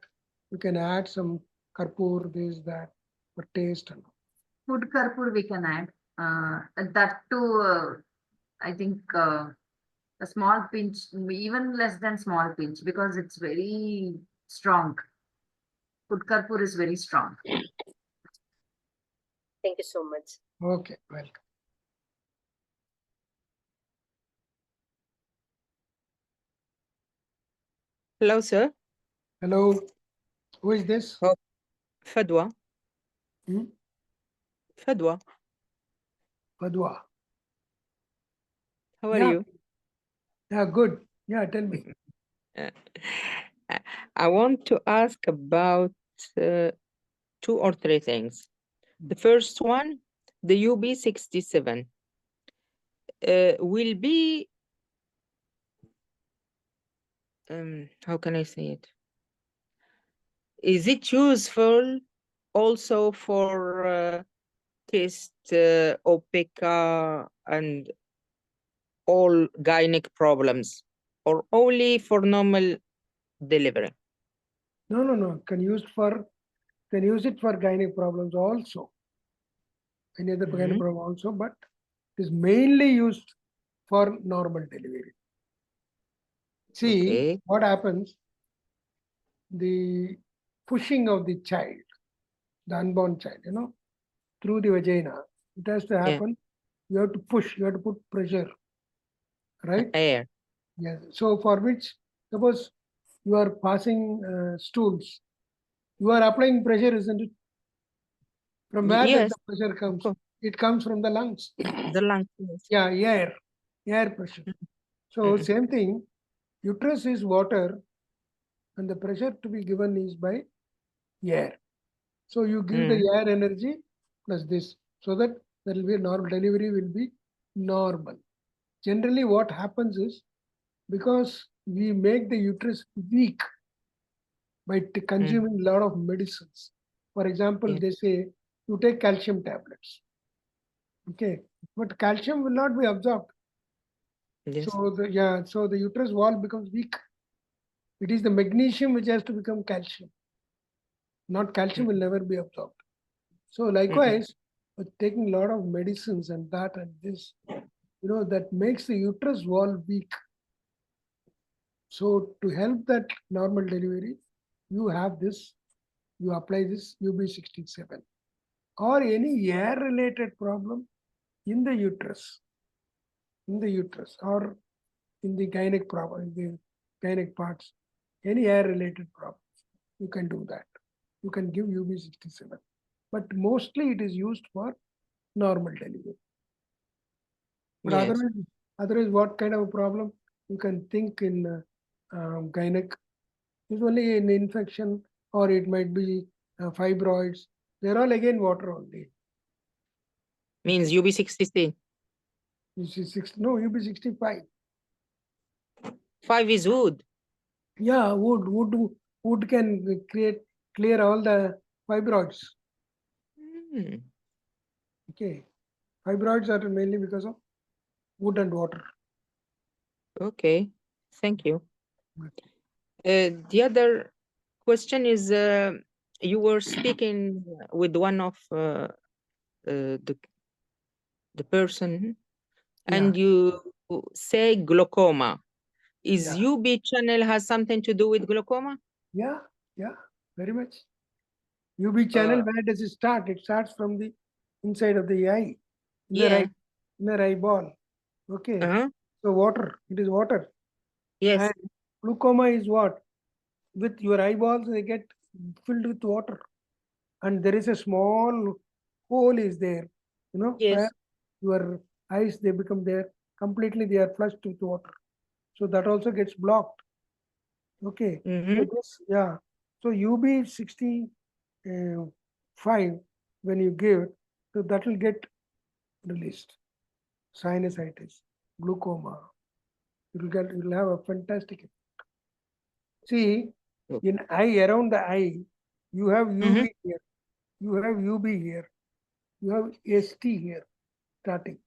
You can add some karpur, this, that, for taste and all. Food karpur we can add. That too, I think a small pinch, even less than small pinch, because it's very strong. Food karpur is very strong. Thank you so much. Okay, welcome. Hello, sir. Hello, who is this? Oh, Fadwa. Hmm? Fadwa, Padua. how are Yeah, you? yeah, good. Yeah, tell me. I want to ask about 2 or 3 things. The first one, the UB67 will be, how can I say it? Is it useful also for test OPECA and all gynec problems, or only for normal delivery? No. Can use it for gynec problems also. Any other gynec Mhm. problem also, but it is mainly used for normal delivery. See, Okay. what happens? The pushing of the child, the unborn child, through the vagina, it has to Yeah. happen. You have to push, you have to put pressure, right? Air. Yes. So for which, suppose you are passing stools, you are applying pressure, isn't it? From where does Yes, the pressure of comes? course. It comes from the lungs. The lung. Yes. Yeah, air pressure. So Mhm. same thing, uterus is water and the pressure to be given is by air. So you give the Mm. air energy plus this, so that there will be a normal delivery will be normal. Generally what happens is, because we make the uterus weak by consuming a lot of medicines. For example, Yeah. they say you take calcium tablets. Okay, but calcium will not be absorbed. Yes. So the uterus wall becomes weak. It is the magnesium which has to become calcium. Not calcium will never be absorbed. So likewise, with taking a lot of medicines and that and this, that makes the uterus wall weak. So to help that normal delivery, you have this, you apply this UB67 or any air related problem in the uterus, or in the gynec problem, in the gynec parts, any air related problems, you can do that. You can give UB67, but mostly it is used for normal delivery. But Yes. otherwise, what kind of a problem you can think in gynec? Usually an infection, or it might be fibroids. They're all again water only. Means UB16. You see, UB65. 5 is wood. Yeah, wood can clear all the fibroids. Mm. Okay, fibroids are mainly because of wood and water. Okay. Thank you. The other question is, you were speaking with one of the person, and you say glaucoma. Is Yeah. UB channel has something to do with glaucoma? Yeah, very much. UV channel, Uh, where does it start? It starts from the inside of the eye, yeah. inner eyeball. Okay. Uh-huh. So water, it is water. Yes. And glaucoma is what? With your eyeballs, they get filled with water. And there is a small hole is there, where Yes. your eyes, they become there, completely they are flushed with water. So that also gets blocked. Okay. Mm-hmm. So UB65, when you give, so that will get released. Sinusitis, glaucoma. It will have a fantastic effect. See, Okay. in eye, around the eye, you have UV Mhm. here, you have UB here, you have ST here, starting.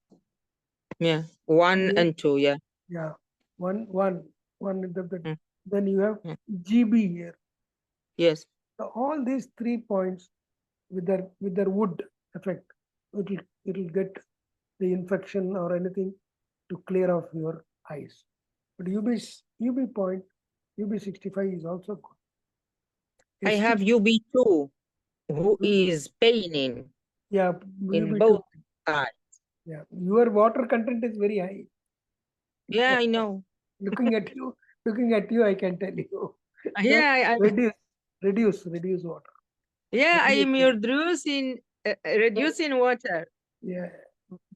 Yeah, 1 Yeah. and 2, yeah. Yeah, one in the Mm, then you have mm. GB here. Yes. So all these 3 points with their wood effect, it'll get the infection or anything to clear off your eyes. But UB point, UB65 is also good. I ST, have UB2, who is paining yeah, in UB2. both eyes. Yeah, your water content is very high. Yeah, I know. looking at you, I can tell you. So Yeah, reduce water. yeah, I am Reduce reducing water, Yeah.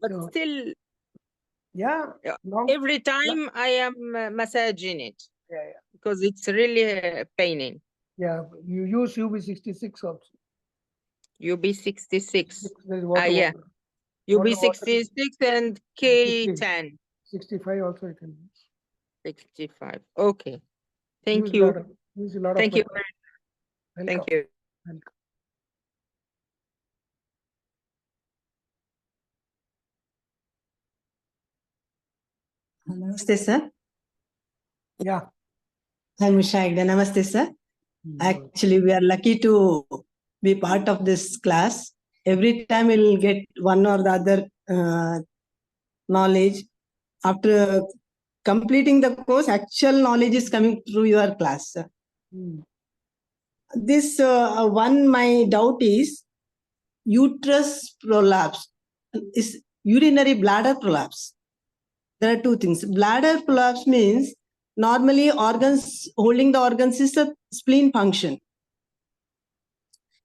but So still, yeah, every time I am massaging it yeah. because it's really paining. Yeah, you use UB66 also. UB66. There is water, Yeah, water. UB66 and K10. 65 also you can use. 65. Okay. Thank Use you. Use a lot Thank of you. water. Thank Welcome. you. Welcome. Namaste, sir. Yeah. Hi, Mushagda. Namaste, sir. Actually, we are lucky to be part of this class. Every time we'll get one or the other knowledge. After completing the course, actual knowledge is coming through your class, sir. This one, my doubt is uterus prolapse, is urinary bladder prolapse. There are two things. Bladder prolapse means normally organs, holding the organs is a spleen function.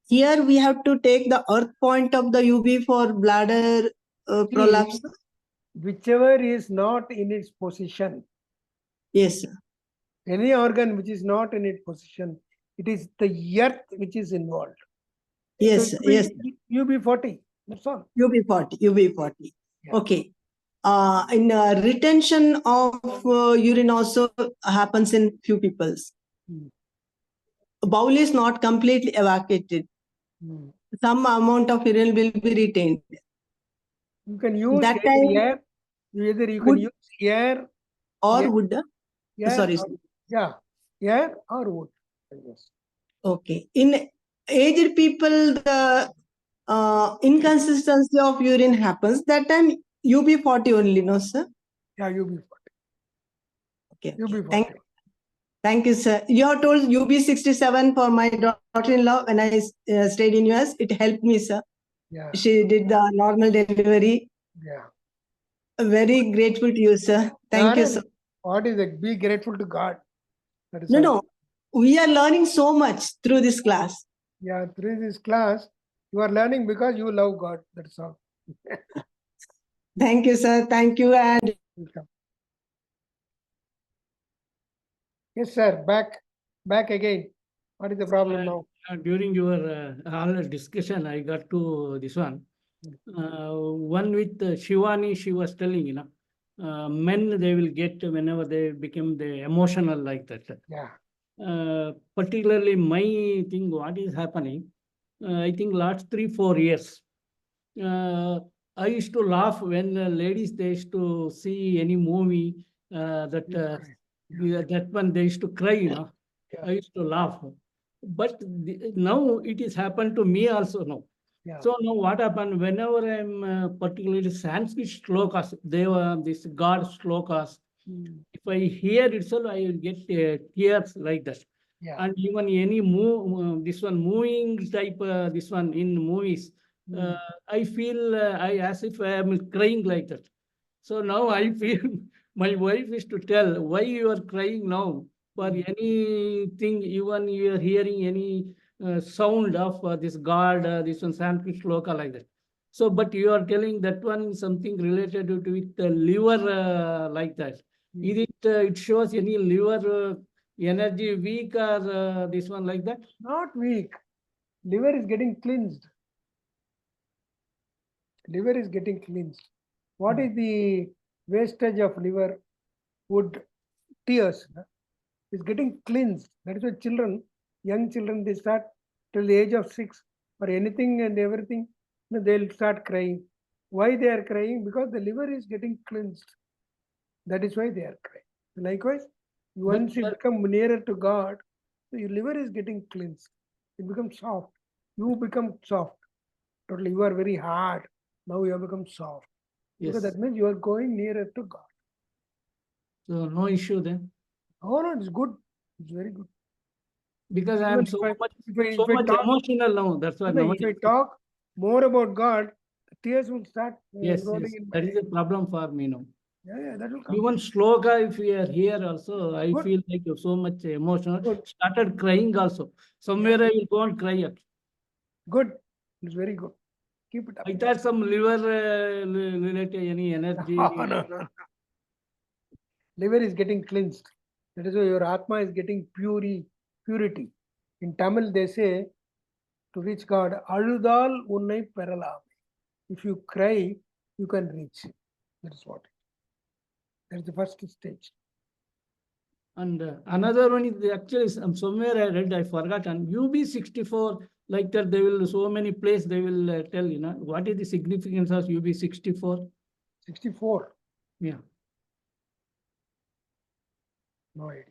Here we have to take the earth point of the UB for bladder prolapse. Whichever is not in its position. Yes, sir. Any organ which is not in its position, it is the earth which is involved. Yes, so yes. UB40. That's all. UB40, UB40. Yeah. Okay. In retention of urine also happens in few peoples. Bowel is not completely evacuated. Some amount of urine will be retained. You can use that either time, air, either you can use air or wood. Sorry. Air or wood. Yes. Okay. In aged people, the inconsistency of urine happens. That time UB40 only, no, sir? Yeah, UB40. Okay. UB40. Thank you, sir. You have told UB67 for my daughter-in-law when I stayed in US. It helped me, sir. Yeah. She did the normal delivery. Yeah. Very grateful to you, sir. Thank you, sir. What is it? Be grateful to God. That is no. We are learning so much through this class. Yeah, through this class, you are learning because you love God. That's all. Thank you, sir. Thank you. And welcome. Yes, sir. Back again. What is the problem now? During your all discussion, I got to this one. One with Shivani, she was telling, men they will get whenever they become the emotional like that. Yeah. Particularly my thing, what is happening? I think last 3-4 years. I used to laugh when ladies they used to see any movie that one they used to cry, Yeah. I used to laugh. But now it is happened to me also now. Yeah. So now what happened whenever I'm particularly Sanskrit shlokas, they were this God shlokas. If I hear itself, I will get tears like that. Yeah. And even any this one moving type, this one in movies, I feel as if I am crying like that. So now I feel my wife is to tell why you are crying now for anything, even you are hearing any sound of this God, this one Sanskrit shloka like that. So, but you are telling that one something related to with the liver like that. Is it? It shows any liver energy weak or this one like that? Not weak. Liver is getting cleansed. Liver is getting cleansed. What is the wastage of liver? Wood, tears is getting cleansed. That is why children, young children, they start till the age of 6 or anything and everything, they'll start crying. Why they are crying? Because the liver is getting cleansed. That is why they are crying. Likewise, once you become nearer to God, so your liver is getting cleansed. It becomes soft. You become soft. Totally, you are very hard. Now you have become soft. Yes. Because that means you are going nearer to God. So no issue then. Oh no, it's good. It's very good. Because I Even am if so I- much if I talk- emotional now. That's why If I talk more about God, tears will start yes, rolling yes. in my That is eyes. a problem for me now. Yeah, that will come. Even sloga, if we are here also, I Good. feel like so much emotional. Good. Started crying also. Somewhere I will go and cry. Actually. Good. It's very good. Keep it up. I thought some liver related any energy. No. Liver is getting cleansed. That is why your Atma is getting purity. In Tamil, they say to reach God, Aludal unnai peralame. If you cry, you can reach. That is what. That is the first stage. And another one is actually somewhere I read, I forgot, and UB64, like that, they will, so many places they will tell, what is the significance of UB64? 64. Yeah. No idea.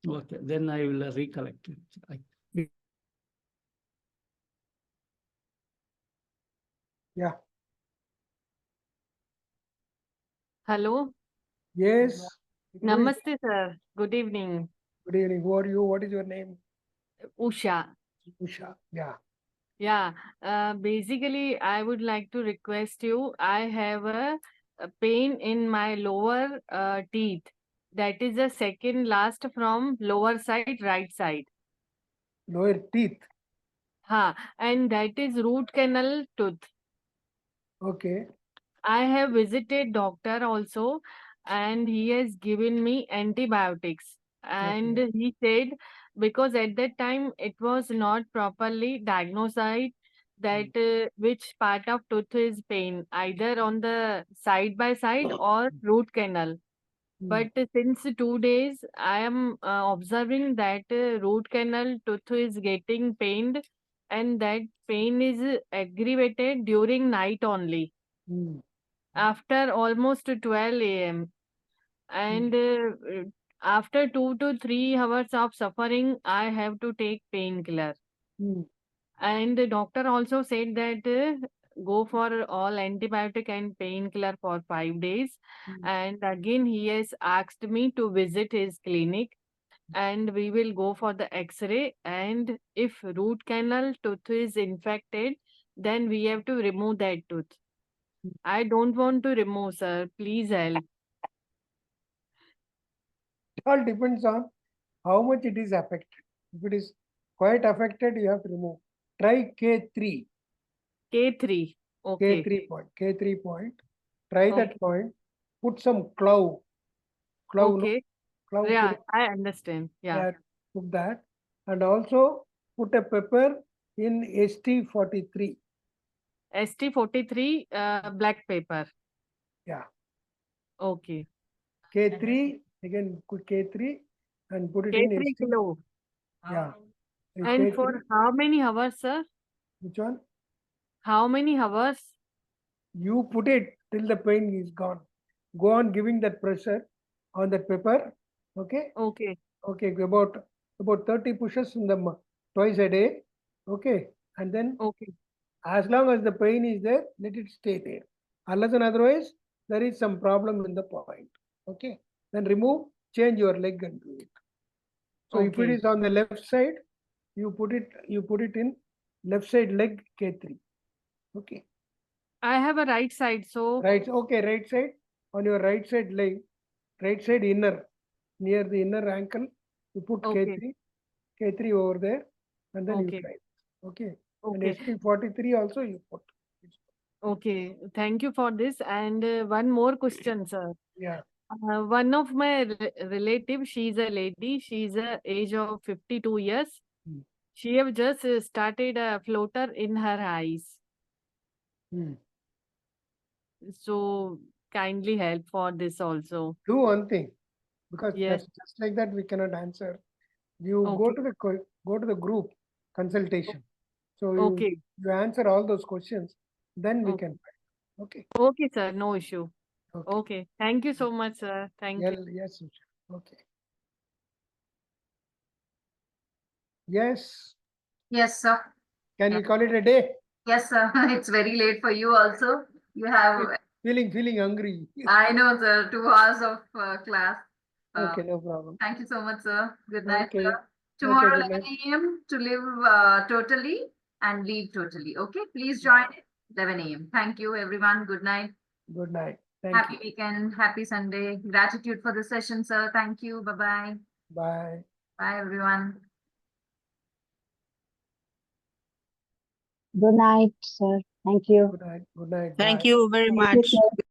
Okay, then I will recollect it. Yeah. Hello. Yes. Namaste, sir. Good evening. Good evening. Who are you? What is your name? Usha. Usha. Yeah. Yeah. Basically, I would like to request you. I have a pain in my lower teeth. That is the second last from lower side, right side. Lower teeth. And that is root canal tooth. Okay. I have visited doctor also, and he has given me antibiotics. And he said, because at that time it was not properly diagnosed that which part of tooth is pain, either on the side by side or root canal. But since 2 days, I am observing that root canal tooth is getting pained, and that pain is aggravated during night only after almost 12 a.m. And after 2 to 3 hours of suffering, I have to take painkiller. And the doctor also said that go for all antibiotic and painkiller for 5 days. And again, he has asked me to visit his clinic, and we will go for the X-ray. And if root canal tooth is infected, then we have to remove that tooth. I don't want to remove, sir. Please help. It all depends on how much it is affected. If it is quite affected, you have to remove. Try K3. K3. Okay. K3 point. K3 point. Try that Okay. point. Put some clove. Clove. Okay. Clove. Yeah, put it- I understand. Yeah. Put that. And also put a pepper in ST43. ST43 black paper. Yeah. Okay. K3. Again, put K3 and put it in K3 ST. kilo. Yeah. And K3. for how many hours, sir? Which one? How many hours? You put it till the pain is gone. Go on giving that pressure on that pepper. Okay. Okay. Okay. About 30 pushes in the twice a day. Okay. And then as long as the pain is there, let it stay there. Unless and otherwise, there is some problem in the point. Okay. Then remove, change your leg and do it. So if it is on the left side, you put it in left side leg K3. Okay. I have a right side, so Right. Okay. Right side on your right side leg, right side inner, near the inner ankle, you put K3 over there, and then you try. Okay. And ST43 also you put. okay. Thank you for this. And one more question, sir. Yeah. One of my relative, she's a lady. She's a age of 52 years. She have just started a floater in her eyes. So kindly help for this also. Do one thing. because Yes. that's just like that we cannot answer. You go Okay. to the group consultation. So Okay. you answer all those questions, then we Okay. can find. Okay. Okay, sir. No issue. Okay. Okay. Thank you so much, sir. Thank you. Yes. Okay. Yes. Yes, sir. Can Yeah. we call it a day? Yes, sir. It's very late for you also. You have, Feeling hungry. I know, sir, 2 hours of class. Okay, no problem. Thank you so much, sir. Good night, Okay. sir. Okay, Tomorrow, good 11 night. a.m. to live totally and leave totally. Okay, please join at 11 a.m. Thank you, everyone. Good night. Good night. Thank Happy you. weekend. Happy Sunday. Gratitude for the session, sir. Thank you. Bye-bye. Bye. Bye, everyone. Good night, sir. Thank you. Good night. Good night. Thank Bye. you very Thank you, much. sir.